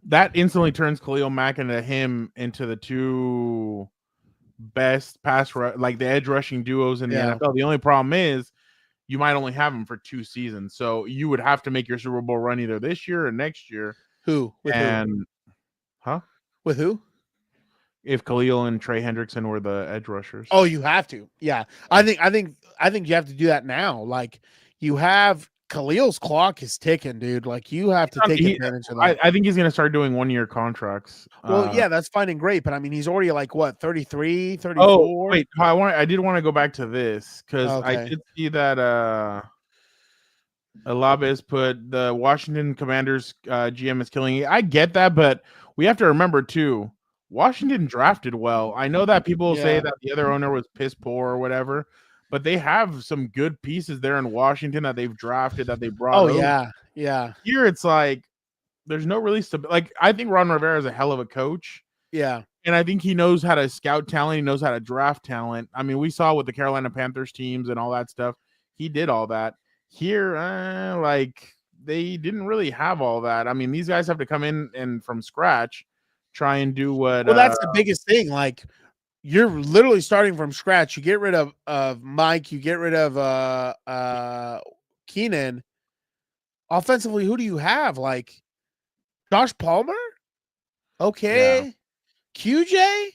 that instantly turns Khalil Mack into the two best like the edge rushing duos in the NFL. The only problem is you might only have them for 2 seasons, so you would have to make your Super Bowl run either this year or next year. Who? With who? If Khalil and Trey Hendrickson were the edge rushers. Oh, you have to. Yeah. I think you have to do that now. Like you have Khalil's clock is ticking, dude. Like you have to take advantage of that. I think he's going to start doing 1-year contracts. Well, yeah, that's fine and great, but I mean, he's already like what, 33, 34? Oh, wait, I did want to go back to this because I did see that Alabez put the Washington Commanders GM is killing it. I get that, but we have to remember too, Washington drafted well. I know that people say that the other owner was piss poor or whatever, but they have some good pieces there in Washington that they've drafted that they brought. Oh, over. yeah. Here it's like there's no really like I think Ron Rivera is a hell of a coach. Yeah. And I think he knows how to scout talent. He knows how to draft talent. I mean, we saw with the Carolina Panthers teams and all that stuff. He did all that. Here, like they didn't really have all that. I mean, these guys have to come in and from scratch try and do what. Well, that's the biggest thing. Like you're literally starting from scratch. You get rid of Mike. You get rid of Keenan. Offensively, who do you have? Like Josh Palmer? Okay. QJ?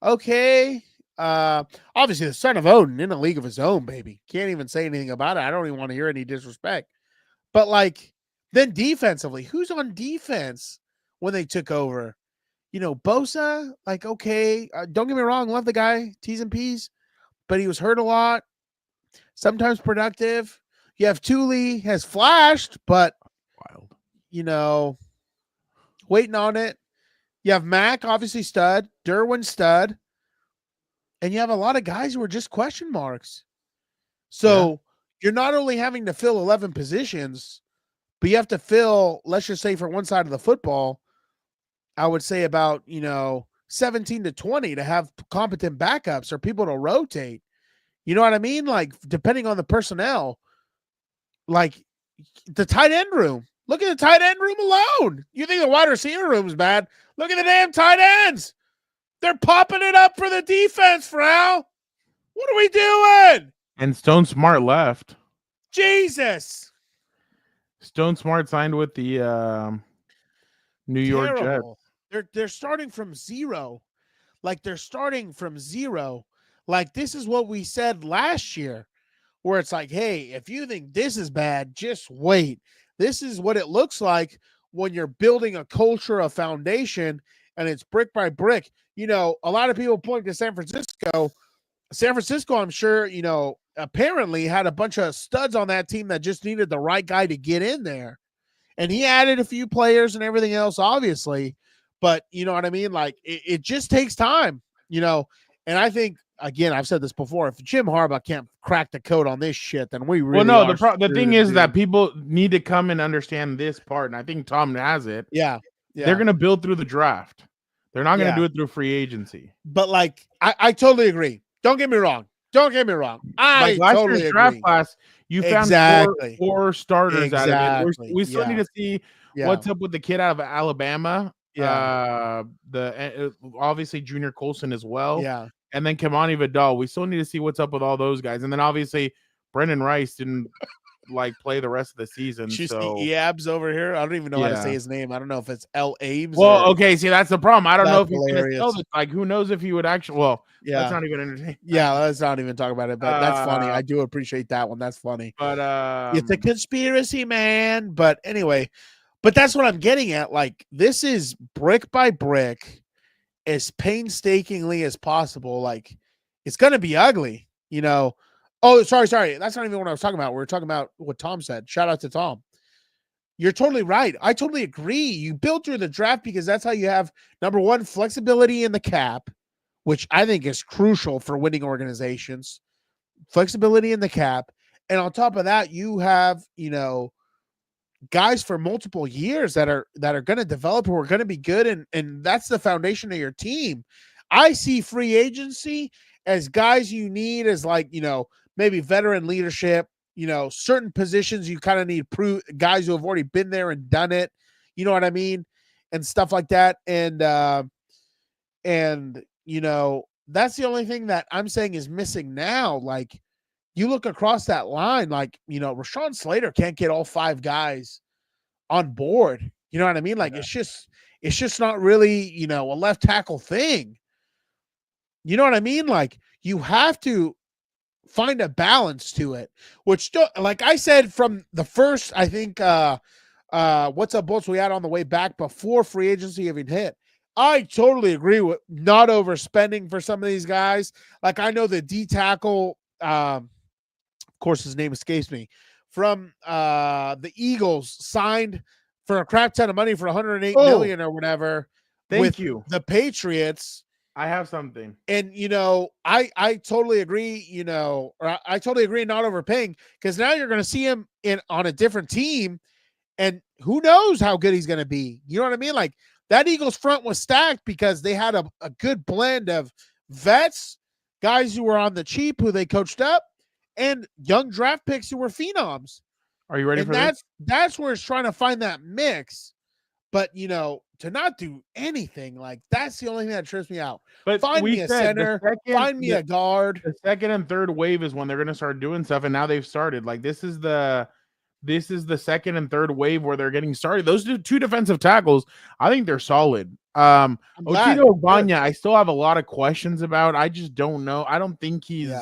Okay. Obviously the son of Odin in a league of his own, baby. Can't even say anything about it. I don't even want to hear any disrespect. But like then defensively, who's on defense when they took over? You know, Bosa, like, okay, don't get me wrong, love the guy, T's and P's, but he was hurt a lot, sometimes productive. You have Thule, has flashed, but, you know, waiting on it. You have Mac, obviously stud, Derwin stud, and you have a lot of guys who are just question marks. So you're not only having to fill 11 positions, but you have to fill, let's just say for one side of the football, I would say about, 17 to 20 to have competent backups or people to rotate. You know what I mean? Like, depending on the personnel, like the tight end room. Look at the tight end room alone. You think the wide receiver room's bad? Look at the damn tight ends. They're popping it up for the defense, Frau. What are we doing? And Stone Smart left. Jesus. Stone Smart signed with the New York Jets. They're starting from zero. Like they're starting from zero. Like this is what we said last year, where it's like, hey, if you think this is bad, just wait. This is what it looks like when you're building a culture, a foundation, and it's brick by brick. You know, a lot of people point to San Francisco. San Francisco, I'm sure, apparently had a bunch of studs on that team that just needed the right guy to get in there. And he added a few players and everything else, obviously. But you know what I mean? Like, it just takes time, and I think, again, I've said this before, if Jim Harbaugh can't crack the code on this shit, then we really the thing is that people need to come and understand this part, and I think Tom has it. Yeah. They're going to build through the draft. They're not going to do it through free agency. But, like, I totally agree. Don't get me wrong. I last totally year's draft agree. class, you found four starters out of it. We still need to see what's up with the kid out of Alabama. Obviously Junior Colson as well. Yeah. And then Kamani Vidal. We still need to see what's up with all those guys. And then obviously Brendan Rice didn't play the rest of the season. You so see Eabs over here. I don't even know how to say his name. I don't know if it's L. Abe's. Well, okay, see, that's the problem. I don't know if he's hilarious. gonna this. Like, who knows if he would actually that's not even entertaining. Yeah, let's not even talk about it. But that's funny. I do appreciate that one. That's funny. But it's a conspiracy, man. But anyway, but that's what I'm getting at. Like, this is brick by brick, as painstakingly as possible. Like, it's gonna be ugly, Oh, sorry. That's not even what I was talking about. We were talking about what Tom said. Shout out to Tom. You're totally right. I totally agree. You build through the draft because that's how you have, number one, flexibility in the cap, which I think is crucial for winning organizations. Flexibility in the cap. And on top of that, you have, guys for multiple years that are going to develop, who are going to be good. And that's the foundation of your team. I see free agency as guys you need as maybe veteran leadership, certain positions you kind of need guys who have already been there and done it, you know what I mean? And stuff like that. And that's the only thing that I'm saying is missing now. Like, you look across that line, Rashawn Slater can't get all five guys on board. You know what I mean? Like, it's just not really, a left tackle thing. You know what I mean? Like, you have to find a balance to it, which like I said from the first, I think what's up bolts we had on the way back before free agency even hit. I totally agree with not overspending for some of these guys. Like I know the D tackle, of course his name escapes me, from the Eagles signed for a crap ton of money for $108 million or whatever. Thank you. The Patriots. I have something. And, I totally agree, I totally agree not overpaying, because now you're going to see him on a different team, and who knows how good he's going to be. You know what I mean? Like that Eagles front was stacked because they had a good blend of vets, guys who were on the cheap, who they coached up, and young draft picks who were phenoms. Are you ready for this? That's where it's trying to find that mix. But, to not do anything, like that's the only thing that trips me out. But find me a center, find me a guard. The second and third wave is when they're going to start doing stuff, and now they've started. Like this is the second and third wave where they're getting started. Those two defensive tackles, I think they're solid. Otito Ogbanya, I still have a lot of questions about. I just don't know. I don't think he's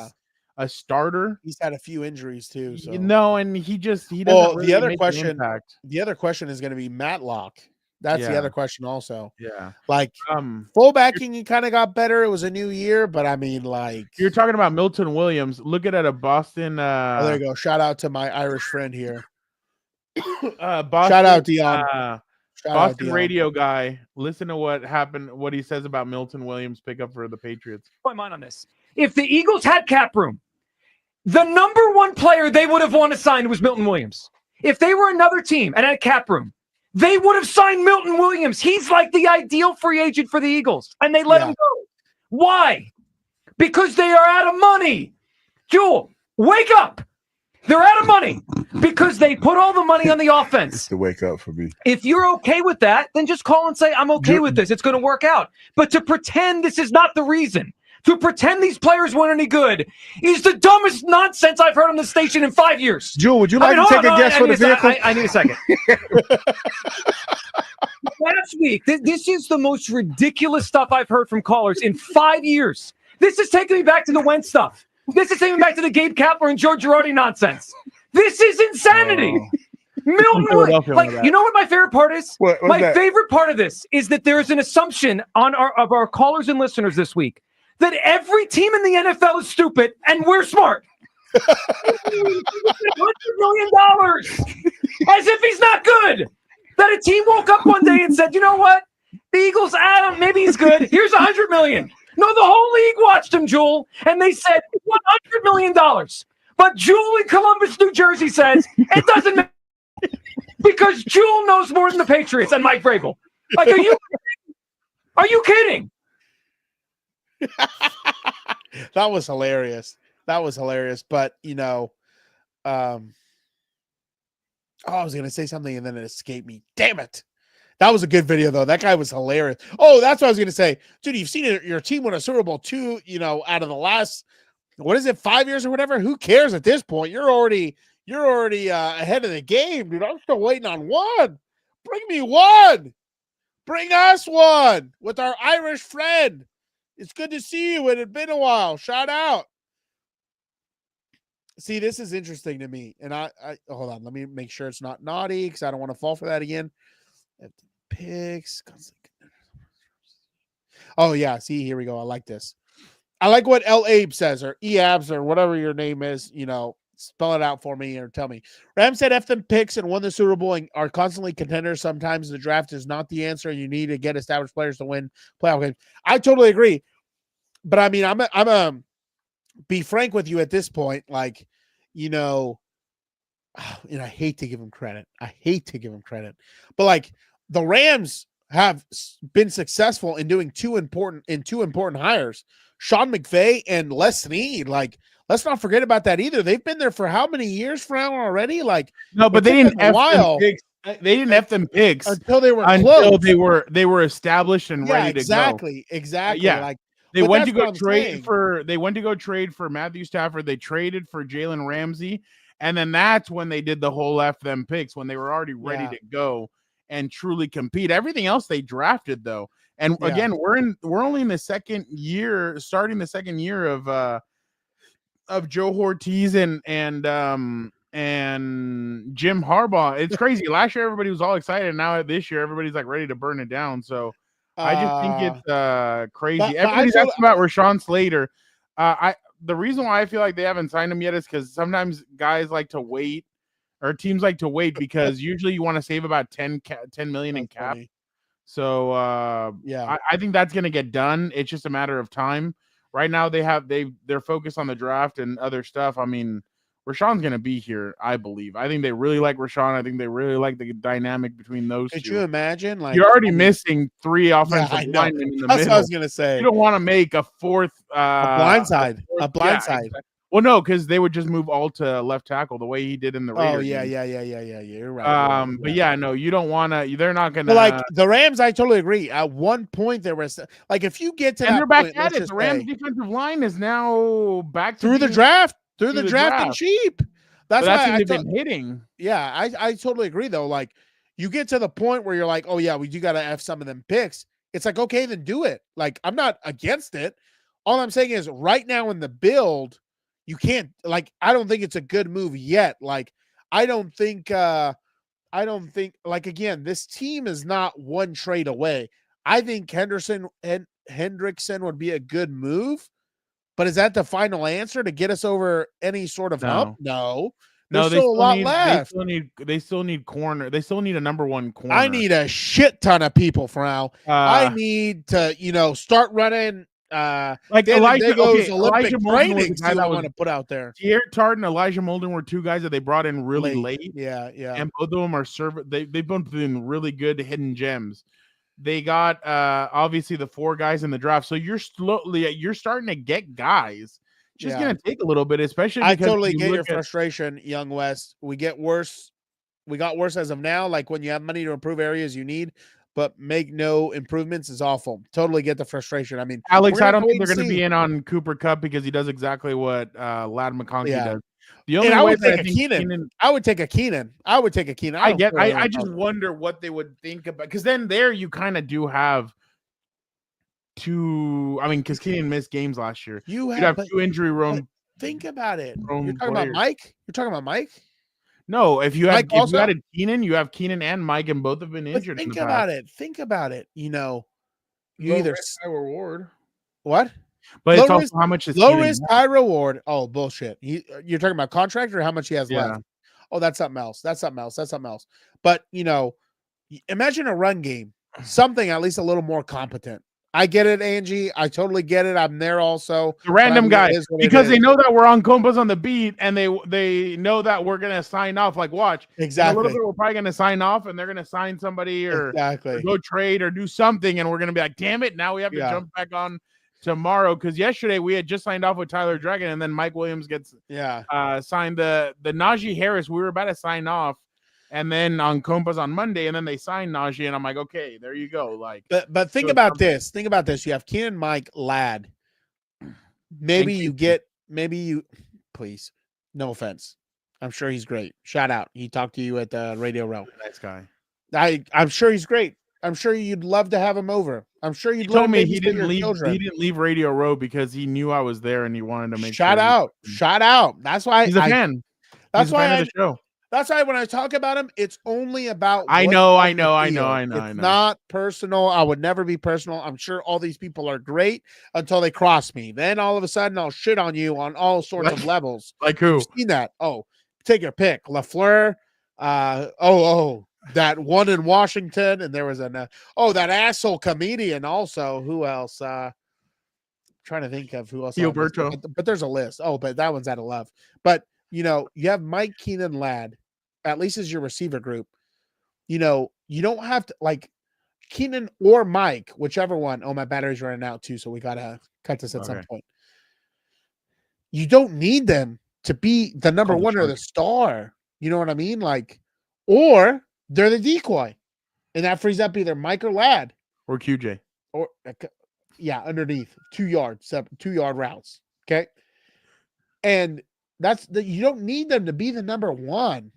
a starter. He's had a few injuries too. So. No, and he doesn't. Well, really the other make question, an impact. the other question is going to be Matlock. That's the other question also. Yeah. Like fullbacking, he kind of got better. It was a new year, but I mean, like you're talking about Milton Williams. Look at a Boston. There you go. Shout out to my Irish friend here. Boston, shout out Dion. Boston radio guy. Listen to what happened. What he says about Milton Williams pickup for the Patriots. My mind on this. If the Eagles had cap room, the number one player they would have wanted to sign was Milton Williams. If they were another team and had cap room, they would have signed Milton Williams. He's like the ideal free agent for the Eagles, and they let him go. Why? Because they are out of money. Jewel, wake up. They're out of money because they put all the money on the offense. To wake up for me. If you're okay with that, then just call and say, I'm okay with this. It's going to work out. But to pretend this is not the reason, to pretend these players weren't any good, is the dumbest nonsense I've heard on the station in 5 years. Jewel, would you like to take a guess for the vehicle? I need a second. Last week, this is the most ridiculous stuff I've heard from callers in 5 years. This is taking me back to the Wentz stuff. This is taking me back to the Gabe Kapler and George Girardi nonsense. This is insanity. Milton Williams. Like, you know what my favorite part is? My favorite part of this is that there is an assumption of our callers and listeners this week that every team in the NFL is stupid and we're smart. $100 million. As if he's not good. That a team woke up one day and said, you know what? The Eagles, maybe he's good. Here's $100 million. No, the whole league watched him, Jewel, and they said $100 million. But Jewel in Columbus, New Jersey says it doesn't matter because Jewel knows more than the Patriots and Mike Vrabel. Like, are you kidding? That was hilarious. But, I was going to say something and then it escaped me. Damn it. That was a good video, though. That guy was hilarious. Oh, that's what I was going to say. Dude, you've seen your team win a Super Bowl 2, out of the last, 5 years or whatever? Who cares at this point? You're already ahead of the game, dude. I'm still waiting on one. Bring me one. Bring us one with our Irish friend. It's good to see you. It had been a while. Shout out. See, this is interesting to me. And I hold on. Let me make sure it's not naughty because I don't want to fall for that again. Picks. Oh, yeah. See, here we go. I like this. I like what L. Abe says, or E-Abs, or whatever your name is. Spell it out for me or tell me. Rams said F them picks and won the Super Bowl and are constantly contenders. Sometimes the draft is not the answer. You need to get established players to win playoff games. I totally agree. But I mean, I'm a be frank with you at this point. Like, and I hate to give him credit. But like the Rams have been successful in doing two important hires, Sean McVay and Les Snead. Like, let's not forget about that either. They've been there for how many years already? Like, no, but they didn't F them picks. They didn't F them picks until they were close. They were established and ready to go. Exactly. Yeah. Like, they went to go trade for Matthew Stafford. They traded for Jalen Ramsey. And then that's when they did the whole F them picks, when they were already ready to go and truly compete. Everything else they drafted, though. And again, we're only in the second year, starting the second year of of Joe Ortiz and Jim Harbaugh. It's crazy. Last year everybody was all excited. Now this year everybody's like ready to burn it down. So I just think it's crazy. but Everybody's asking about Rashawn Slater. The reason why I feel like they haven't signed him yet is because sometimes guys like to wait, or teams like to wait, because usually you want to save about 10 million in cap. Funny. So Yeah, I think that's gonna get done. It's just a matter of time. Right now they're focused on the draft and other stuff. I mean, Rashawn's gonna be here, I believe. I think they really like Rashawn. I think they really like the dynamic between those could two. you imagine? Like, You're already missing 3 offensive I know. linemen in the That's middle. what I was gonna say. You don't want to make a fourth blindside. A fourth- blindside. yeah, exactly. Well, no, because they would just move all to left tackle the way he did in the Raiders. Oh yeah. You're right. But yeah, no, you don't want to. They're not gonna. But like the Rams, I totally agree. At one point, there was like, if you get to and that they're back point, at let's it. just The Rams say, defensive line is now back to through the being- draft, through the the draft and draft. cheap. That's But why who I they've thought, been hitting. yeah, I totally agree though. Like, you get to the point where you're like, oh yeah, we do got to F some of them picks. It's like, okay, then do it. Like, I'm not against it. All I'm saying is right now in the build, you can't, like, I don't think it's a good move yet. Like, I don't think like, again, this team is not one trade away. I think Hendrickson would be a good move, but is that the final answer to get us over any sort of hump? No. No, There's still a lot need, left. They still need corner. They still need a number 1 corner. I need a shit ton of people, Frau. I need to, start running like Dan Elijah, Dago's okay, Olympic Elijah Molden was training. the guy that I was- want to put out there. Pierre Tart and Elijah Molden were 2 guys that they brought in really late. Yeah. And both of them are they've both been really good hidden gems. They got obviously the 4 guys in the draft. So you're starting to get guys. It's just gonna take a little bit, especially I because totally you get look your at- frustration, Young West. We got worse as of now. Like, when you have money to improve areas you need, but make no improvements is awful. Totally get the frustration. I mean, Alex, we're I gonna don't think wait they're and going to see. be in on Cooper Kupp because he does exactly what Lad McConkey Yeah. does. The only And I way would that take a think Keenan. I would take a Keenan. I don't care I about just that. wonder what they would think about, because then there you kind of do have 2. I mean, because Keenan missed games last year. You You'd have but 2 injury prone. think about it. You're Prone talking about players. Mike? You're talking about Mike? No, if you had Mike if also? you added Keenan, you have Keenan and Mike, and both have been But injured. think in the about past. it. Think about it. You Low either risk, high reward. what? But Low it's also risk- how much is Low Keenan risk, have? high reward. Oh, bullshit. You're talking about contract or how much he has Yeah. left? Oh, that's something else. But imagine a run game, something at least a little more competent. I get it, Angie. I totally get it. I'm there also. The random But I guy, mean, it is what it because they is. know that we're on Compas on the beat, and they know that we're gonna sign off. Like, watch, in a Exactly. little bit we're probably gonna sign off, and they're gonna sign somebody or Exactly. go trade or do something, and we're gonna be like, damn it, now we have to Yeah. jump back on tomorrow, because yesterday we had just signed off with Tyler Dragon, and then Mike Williams gets signed the Najee Harris. We were about to sign off, and then on Compas on Monday, and then they signed Najee, and I'm like, okay, there you go. Like, But think so about something- this. Think about this. You have Keenan, Mike, Lad. Maybe you please. No offense. I'm sure he's great. Shout out. He talked to you at the Radio Row. Nice guy. I'm sure he's great. I'm sure you'd love to have him over. I'm sure you'd He told let him me he babysit didn't your leave. children. He didn't leave Radio Row because he knew I was there, and he wanted to make Shout sure out. Shout out. That's why He's a fan. That's He's a why fan of the show. That's why when I talk about him, it's only about I what's know, on I the know, I field. know, I know, It's I know. not personal. I would never be personal. I'm sure all these people are great until they cross me. Then all of a sudden I'll shit on you on all sorts of levels. Like who? You've seen that? Oh, take your pick. LaFleur. That one in Washington, and there was that asshole comedian also. Who else? Trying to think of who else. Gilberto. But there's a list. Oh, but that one's out of love. But you have Mike, Keenan, Lad, at least as your receiver group. You don't have to like Keenan or Mike, whichever one. Oh, my battery's running out too, so we gotta cut this at some point. You don't need them to be the number one or the star. You know what I mean? Like, or they're the decoy, and that frees up either Mike or Lad Or QJ. or underneath 2 yards, 2 yard routes. Okay, and you don't need them to be the number one.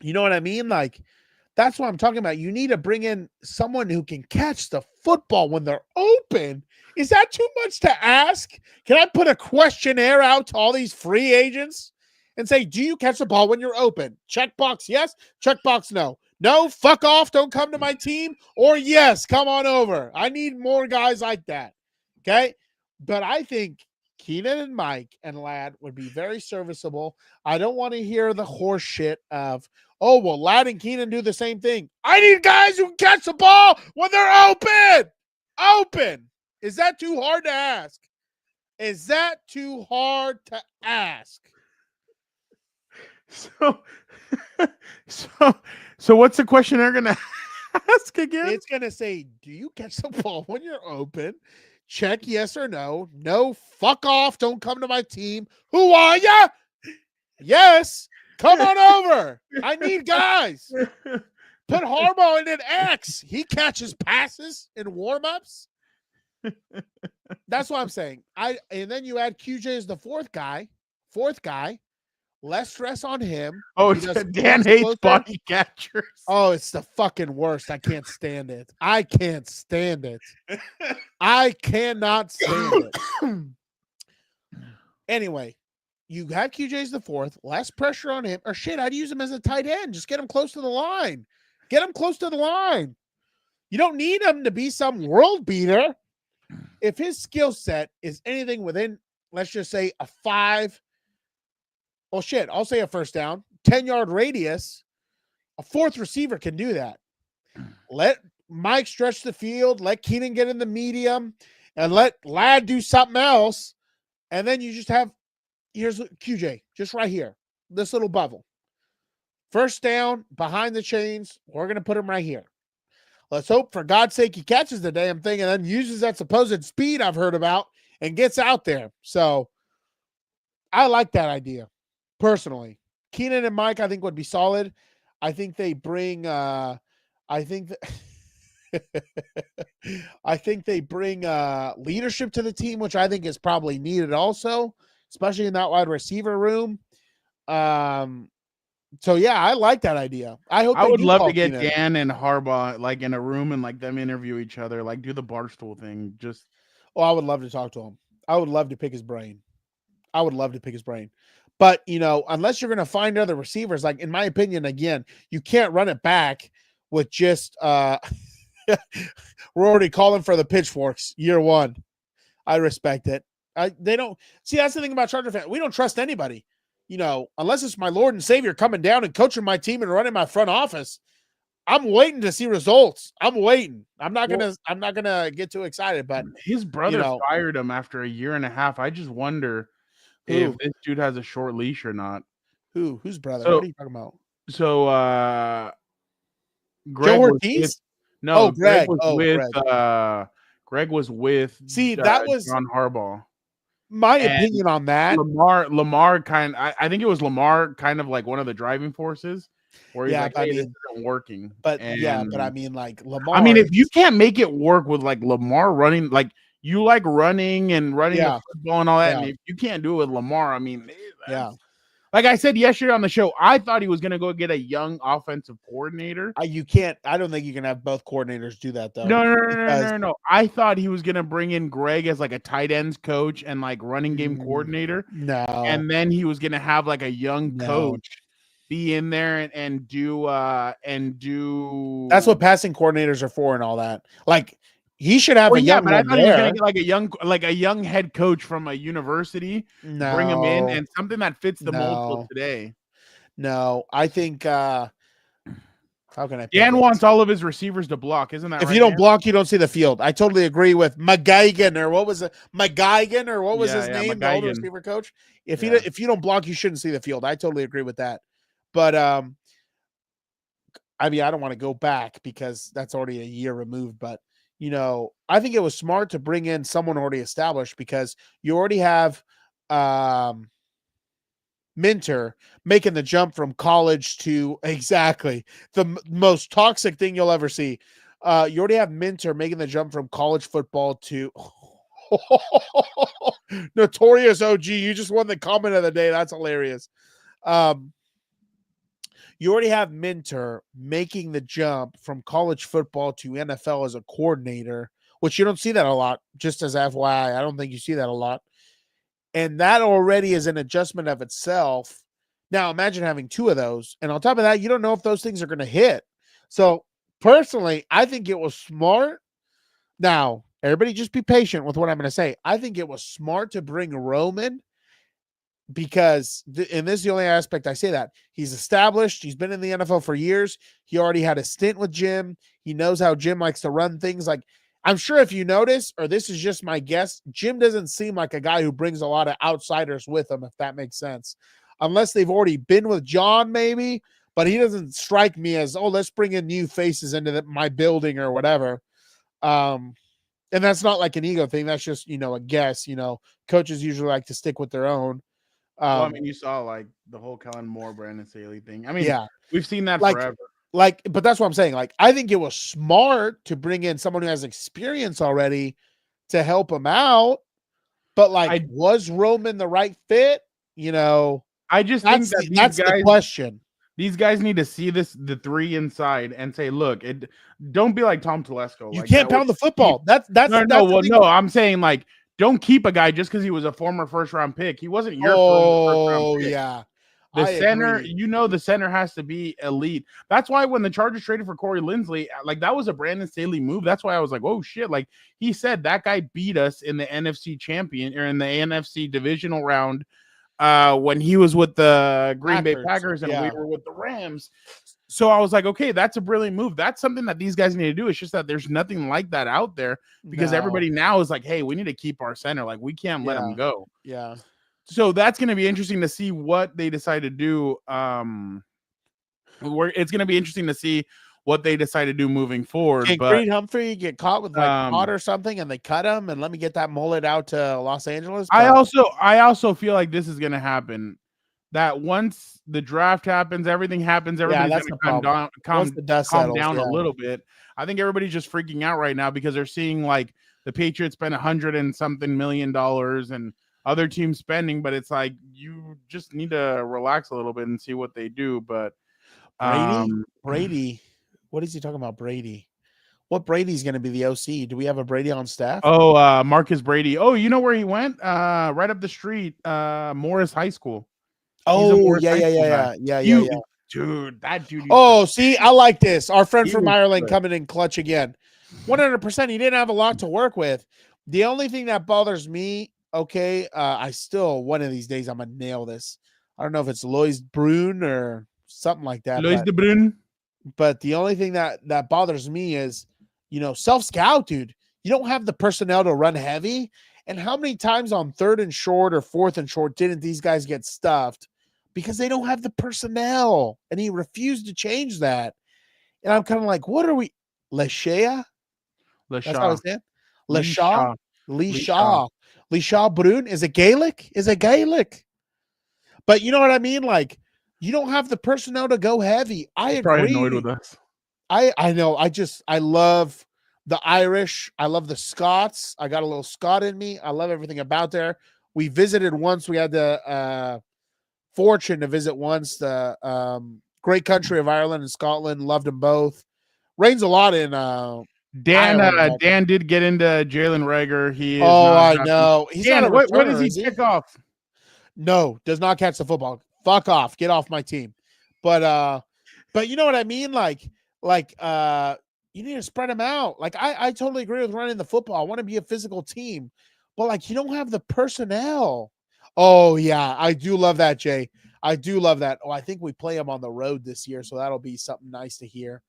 You know what I mean? Like, That's what I'm talking about. You need to bring in someone who can catch the football when they're open. Is that too much to ask? Can I put a questionnaire out to all these free agents and say, do you catch the ball when you're open? Checkbox yes, checkbox no. No, fuck off, don't come to my team. Or yes, come on over. I need more guys like that. Okay? But I think Keenan and Mike and Ladd would be very serviceable. I don't want to hear the horse shit of, oh, well, Ladd and Keenan do the same thing. I need guys who can catch the ball when they're open. Open. Is that too hard to ask? Is that too hard to ask? So what's the question they're gonna ask again? It's gonna say, do you catch the ball when you're open? Check yes or no. No, fuck off. Don't come to my team. Who are ya? Yes. Come on over. I need guys. Put Harbaugh in an X. He catches passes in warm-ups. That's what I'm saying. And then you add QJ as the fourth guy. Less stress on him. Oh, Dan hates body catchers. Oh, it's the fucking worst. I can't stand it. I can't stand it. I cannot stand it. Anyway, you have QJ's the fourth. Less pressure on him. Or shit, I'd use him as a tight end. Just get him close to the line. Get him close to the line. You don't need him to be some world beater. If his skill set is anything within, let's just say, a 5, well, shit, I'll say a first down, 10-yard radius, a fourth receiver can do that. Let Mike stretch the field, let Keenan get in the medium, and let Ladd do something else. And then you just have, here's QJ, just right here, this little bubble. First down, behind the chains, we're going to put him right here. Let's hope, for God's sake, he catches the damn thing and then uses that supposed speed I've heard about and gets out there. So I like that idea. Personally, Keenan and Mike, I think, would be solid. I think they bring leadership to the team, which I think is probably needed also, especially in that wide receiver room. So yeah, I like that idea. I would love to get Dan and Harbaugh like in a room and like them interview each other, like do the Barstool thing. I would love to talk to him. I would love to pick his brain. But, unless you're going to find other receivers, like in my opinion, again, you can't run it back with just we're already calling for the pitchforks year one. I respect it. They don't see, that's the thing about Charger fans. We don't trust anybody, unless it's my Lord and Savior coming down and coaching my team and running my front office. I'm waiting to see results. I'm waiting. I'm not gonna get too excited, but his brother fired him after a year and a half. I just wonder if this dude has a short leash or not. Whose brother? What are you talking about? So Greg Joe Ortiz? Greg was with that was John Harbaugh. My opinion on that. Lamar I think it was Lamar kind of like one of the driving forces where he's like, hey, this isn't working. But I mean, like Lamar. I mean, if you can't make it work with like Lamar running, like you like running the football and all that, and if you can't do it with Lamar, I mean, like I said yesterday on the show, I thought he was going to go get a young offensive coordinator. You can't. I don't think you can have both coordinators do that, though. No. I thought he was going to bring in Greg as like a tight ends coach and like running game coordinator. No. And then he was going to have like a young coach be in there and do. That's what passing coordinators are for and all that. Like, he should have a young. But I thought he was going to get like a young head coach from a university, bring him in, and something that fits the mold of today. No, I think. How can I? Dan wants all of his receivers to block, isn't that? If you don't block, you don't see the field. I totally agree with McGuigan or what was his name? McGuigan. The old receiver coach. If you don't block, you shouldn't see the field. I totally agree with that. But I mean, I don't want to go back because that's already a year removed, but. I think it was smart to bring in someone already established because you already have Minter making the jump from college to exactly the most toxic thing you'll ever see. You already have Minter making the jump from college football to Notorious OG. You just won the comment of the day. That's hilarious. You already have Minter making the jump from college football to NFL as a coordinator, which you don't see that a lot. Just as FYI, I don't think you see that a lot. And that already is an adjustment of itself. Now, imagine having two of those. And on top of that, you don't know if those things are going to hit. So, personally, I think it was smart. Now, everybody just be patient with what I'm going to say. I think it was smart to bring Roman because, and this is the only aspect I say that, he's established. He's been in the NFL for years. He already had a stint with Jim. He knows how Jim likes to run things. Like, I'm sure if you notice, or this is just my guess, Jim doesn't seem like a guy who brings a lot of outsiders with him, if that makes sense. Unless they've already been with John, maybe, but he doesn't strike me as, oh, let's bring in new faces into my building or whatever. And that's not like an ego thing. That's just, a guess. Coaches usually like to stick with their own. Well, I mean, you saw like the whole Kellen Moore, Brandon Staley thing. I mean, we've seen that forever. But that's what I'm saying. Like, I think it was smart to bring in someone who has experience already to help him out. But was Roman the right fit? I just think that that's the question. These guys need to see the three inside and say, look, don't be like Tom Telesco. You can't pound the football. No. I'm saying like, don't keep a guy just because he was a former first-round pick. He wasn't your first-round pick. Yeah. The center, the center has to be elite. That's why when the Chargers traded for Corey Linsley, like that was a Brandon Staley move. That's why I was like, oh shit. Like he said that guy beat us in the NFC champion or in the NFC divisional round when he was with the Green Bay Packers and we were with the Rams. So I was like, okay, that's a brilliant move. That's something that these guys need to do. It's just that there's nothing like that out there because everybody now is like, hey, we need to keep our center. Like we can't let him go. Yeah. So that's going to be interesting to see what they decide to do. It's going to be interesting to see what they decide to do moving forward. Can Creed Humphrey get caught with pot or something and they cut him and let me get that mullet out to Los Angeles? I also feel like this is going to happen. That once the draft happens, everything happens. Everybody's going to calm down a little bit. I think everybody's just freaking out right now because they're seeing like the Patriots spend $100 and something million and other teams spending, but it's like you just need to relax a little bit and see what they do. But Brady, what is he talking about? Brady, what Brady's going to be the OC? Do we have a Brady on staff? Oh, Marcus Brady. Oh, you know where he went? Right up the street, Morris High School. Oh, yeah. Dude, that dude. Oh, see, I like this. Our friend from Ireland coming in clutch again. 100%. He didn't have a lot to work with. The only thing that bothers me, I still, one of these days, I'm going to nail this. I don't know if it's Lois Brune or something like that. Lois de Brune. But the only thing that bothers me is, self-scout, dude. You don't have the personnel to run heavy. And how many times on 3rd and short or 4th and short didn't these guys get stuffed? Because they don't have the personnel. And he refused to change that. And I'm kind of like, what are we? Leshea? That's how it's said? Leshaw? Leshaw Brune? Is it Gaelic? But you know what I mean? Like, you don't have the personnel to go heavy. I agree. Probably annoyed with us. I know. I love the Irish. I love the Scots. I got a little Scot in me. I love everything about there. We visited once. We had the fortune to visit once the great country of Ireland and Scotland. Loved them both. Rains a lot in Dan. Dan did get into Jalen Reagor. He is I know. He's Dan, not a what returner, does he kick off? No, does not catch the football. Fuck off. Get off my team. But you know what I mean? Like you need to spread them out. Like I totally agree with running the football. I want to be a physical team, but like you don't have the personnel. Oh yeah, I do love that, Jay. I do love that. Oh, I think we play them on the road this year, so that'll be something nice to hear.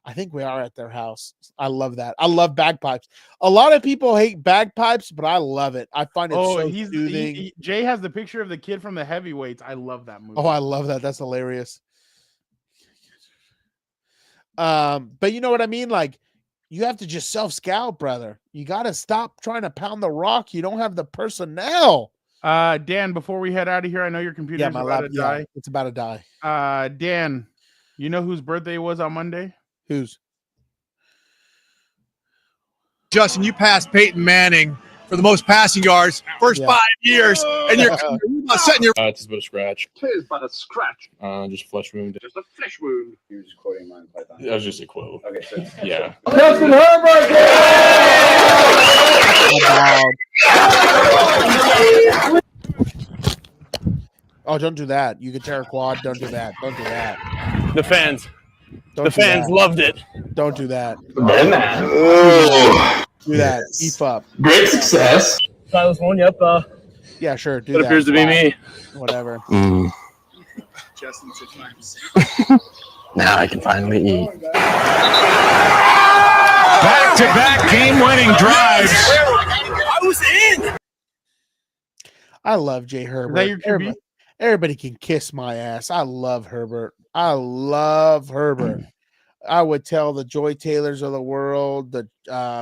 I think we are at their house. I love that. I love bagpipes. A lot of people hate bagpipes, but I love it. I find it so soothing. Jay has the picture of the kid from the heavyweights. I love that movie. Oh, I love that. That's hilarious. But you know what I mean? Like, you have to just self-scout, brother. You got to stop trying to pound the rock. You don't have the personnel. Dan, before we head out of here, I know your computer's about to die. It's about to die. Dan, you know whose birthday was on Monday? Whose? Justin, you passed Peyton Manning for the most passing yards first 5 years, and you're not setting your. It's just a bit of scratch. Tis but a scratch. Just a flesh wound. Just a flesh wound. You were just quoting Monty Python. That was just a quote. Okay, so Yeah. Justin Herbert. Oh, don't do that. You can tear a quad. Don't do that. Don't do that. The fans. Don't do that. Loved it. Don't do that. Oh. Do that. Eef up. Great success. Silas one, yep. Yeah, sure. Do It that. appears to be me. Whatever. Justin 69%. Now I can finally eat. Back-to-back game-winning drives. I was in. I love Jay Herbert. that your QB? Everybody can kiss my ass. I love Herbert. I love Herbert. I would tell the Joy Taylors of the world. The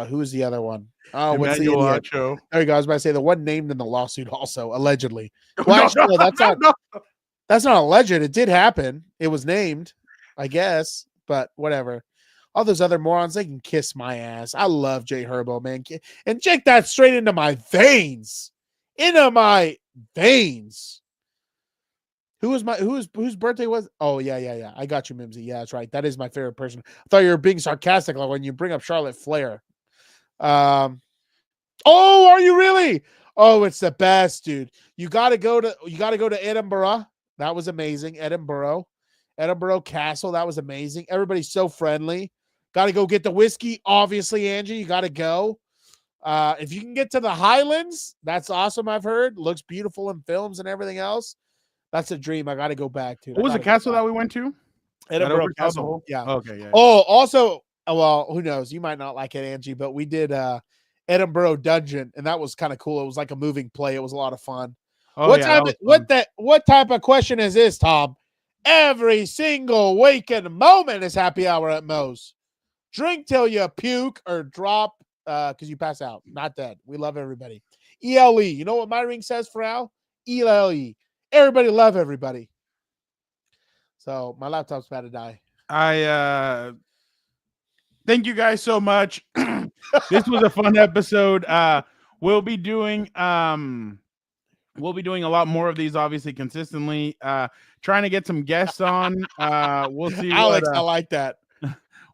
who's the other one? Oh, what's the Emmanuel idiot? Acho. There you go. I was about to say the one named in the lawsuit, also allegedly. Well, actually, no, that's not. That's not alleged. It did happen. It was named, I guess. But whatever. All those other morons, they can kiss my ass. I love Jay Herbo, man, and check that straight into my veins. Into my veins. Whose birthday was? Oh, yeah. I got you, Mimsy. Yeah, that's right. That is my favorite person. I thought you were being sarcastic like when you bring up Charlotte Flair. Oh, are you really? Oh, it's the best, dude. You gotta go to Edinburgh. That was amazing. Edinburgh Castle. That was amazing. Everybody's so friendly. Gotta go get the whiskey. Obviously, Angie, you gotta go. If you can get to the Highlands, that's awesome. I've heard. Looks beautiful in films and everything else. That's a dream. I got to go back to. What was the castle that we went to? Edinburgh oversaw the Castle. whole- Yeah. Okay. Yeah. Oh, also, well, who knows? You might not like it, Angie, but we did Edinburgh Dungeon, and that was kind of cool. It was like a moving play. It was a lot of fun. Oh, What yeah, type of question is this, Tom? Every single waking moment is happy hour at Moe's. Drink till you puke or drop because you pass out. Not dead. We love everybody. ELE. You know what my ring says for Al? ELE. Everybody love everybody. So my laptop's about to die. I thank you guys so much. This was a fun episode. We'll be doing a lot more of these, obviously, consistently. Trying to get some guests on. We'll see. Alex, I like that.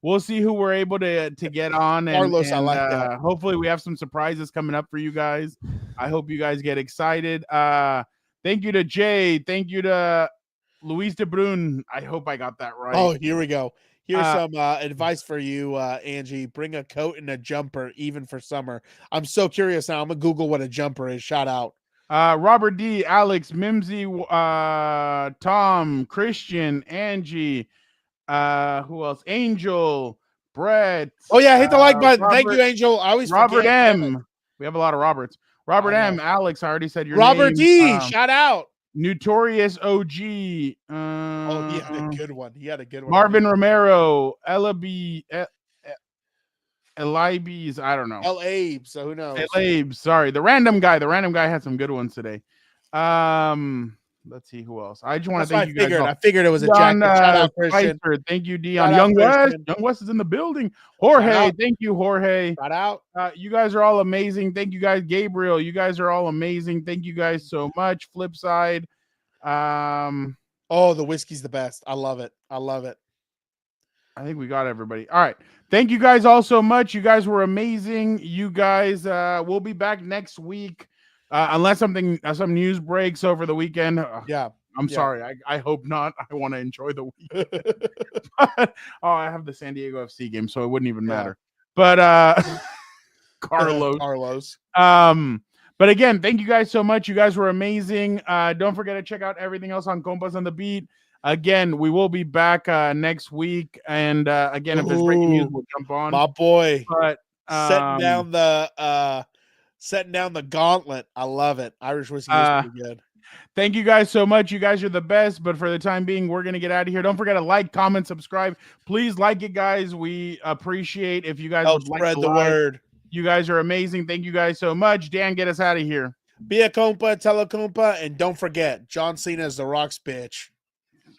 We'll see who we're able to get on. And, Carlos, I like that. Hopefully we have some surprises coming up for you guys. I hope you guys get excited. Thank you to Jay. Thank you to Luis de Bruyne. I hope I got that right. Oh, here we go. Here's some advice for you, Angie. Bring a coat and a jumper, even for summer. I'm so curious now. I'm going to Google what a jumper is. Shout out. Robert D, Alex, Mimsy, Tom, Christian, Angie, who else? Angel, Brett. Oh, yeah. Hit the like button. Robert, Thank you, Angel. I always Robert forget. M. We have a lot of Roberts. Robert M. Alex, I already said your Robert name. D. Shout out. Notorious OG. He had a good one. Marvin Romero, Elibes, I don't know. L-Abe, so who knows? Elabes, sorry. The random guy had some good ones today. Let's see who else. I just want to thank you guys. I figured it was a jacket. Shout out, Christian. Spicer, thank you, Dion. Young West. Young West is in the building. Jorge, thank you, Jorge. Shout out. You guys are all amazing. Thank you guys. Gabriel, you guys are all amazing. Thank you guys so much. Flipside. Oh, the whiskey's the best. I love it. I think we got everybody. All right. Thank you guys all so much. You guys were amazing. You guys we'll be back next week. Unless some news breaks over the weekend. I'm sorry. I hope not. I want to enjoy the week. I have the San Diego FC game, so it wouldn't even matter. But Carlos. But again, thank you guys so much. You guys were amazing. Don't forget to check out everything else on Compas on the Beat. Again, we will be back next week. And again, if there's breaking news, we'll jump on. My boy. But setting down the gauntlet. I love it. Irish whiskey is pretty good. Thank you guys so much. You guys are the best. But for the time being, we're going to get out of here. Don't forget to like, comment, subscribe. Please like it, guys. We appreciate if you guys help would spread like the word. You guys are amazing. Thank you guys so much. Dan, get us out of here. Be a compa, tell a compa, and don't forget, John Cena is the Rock's bitch.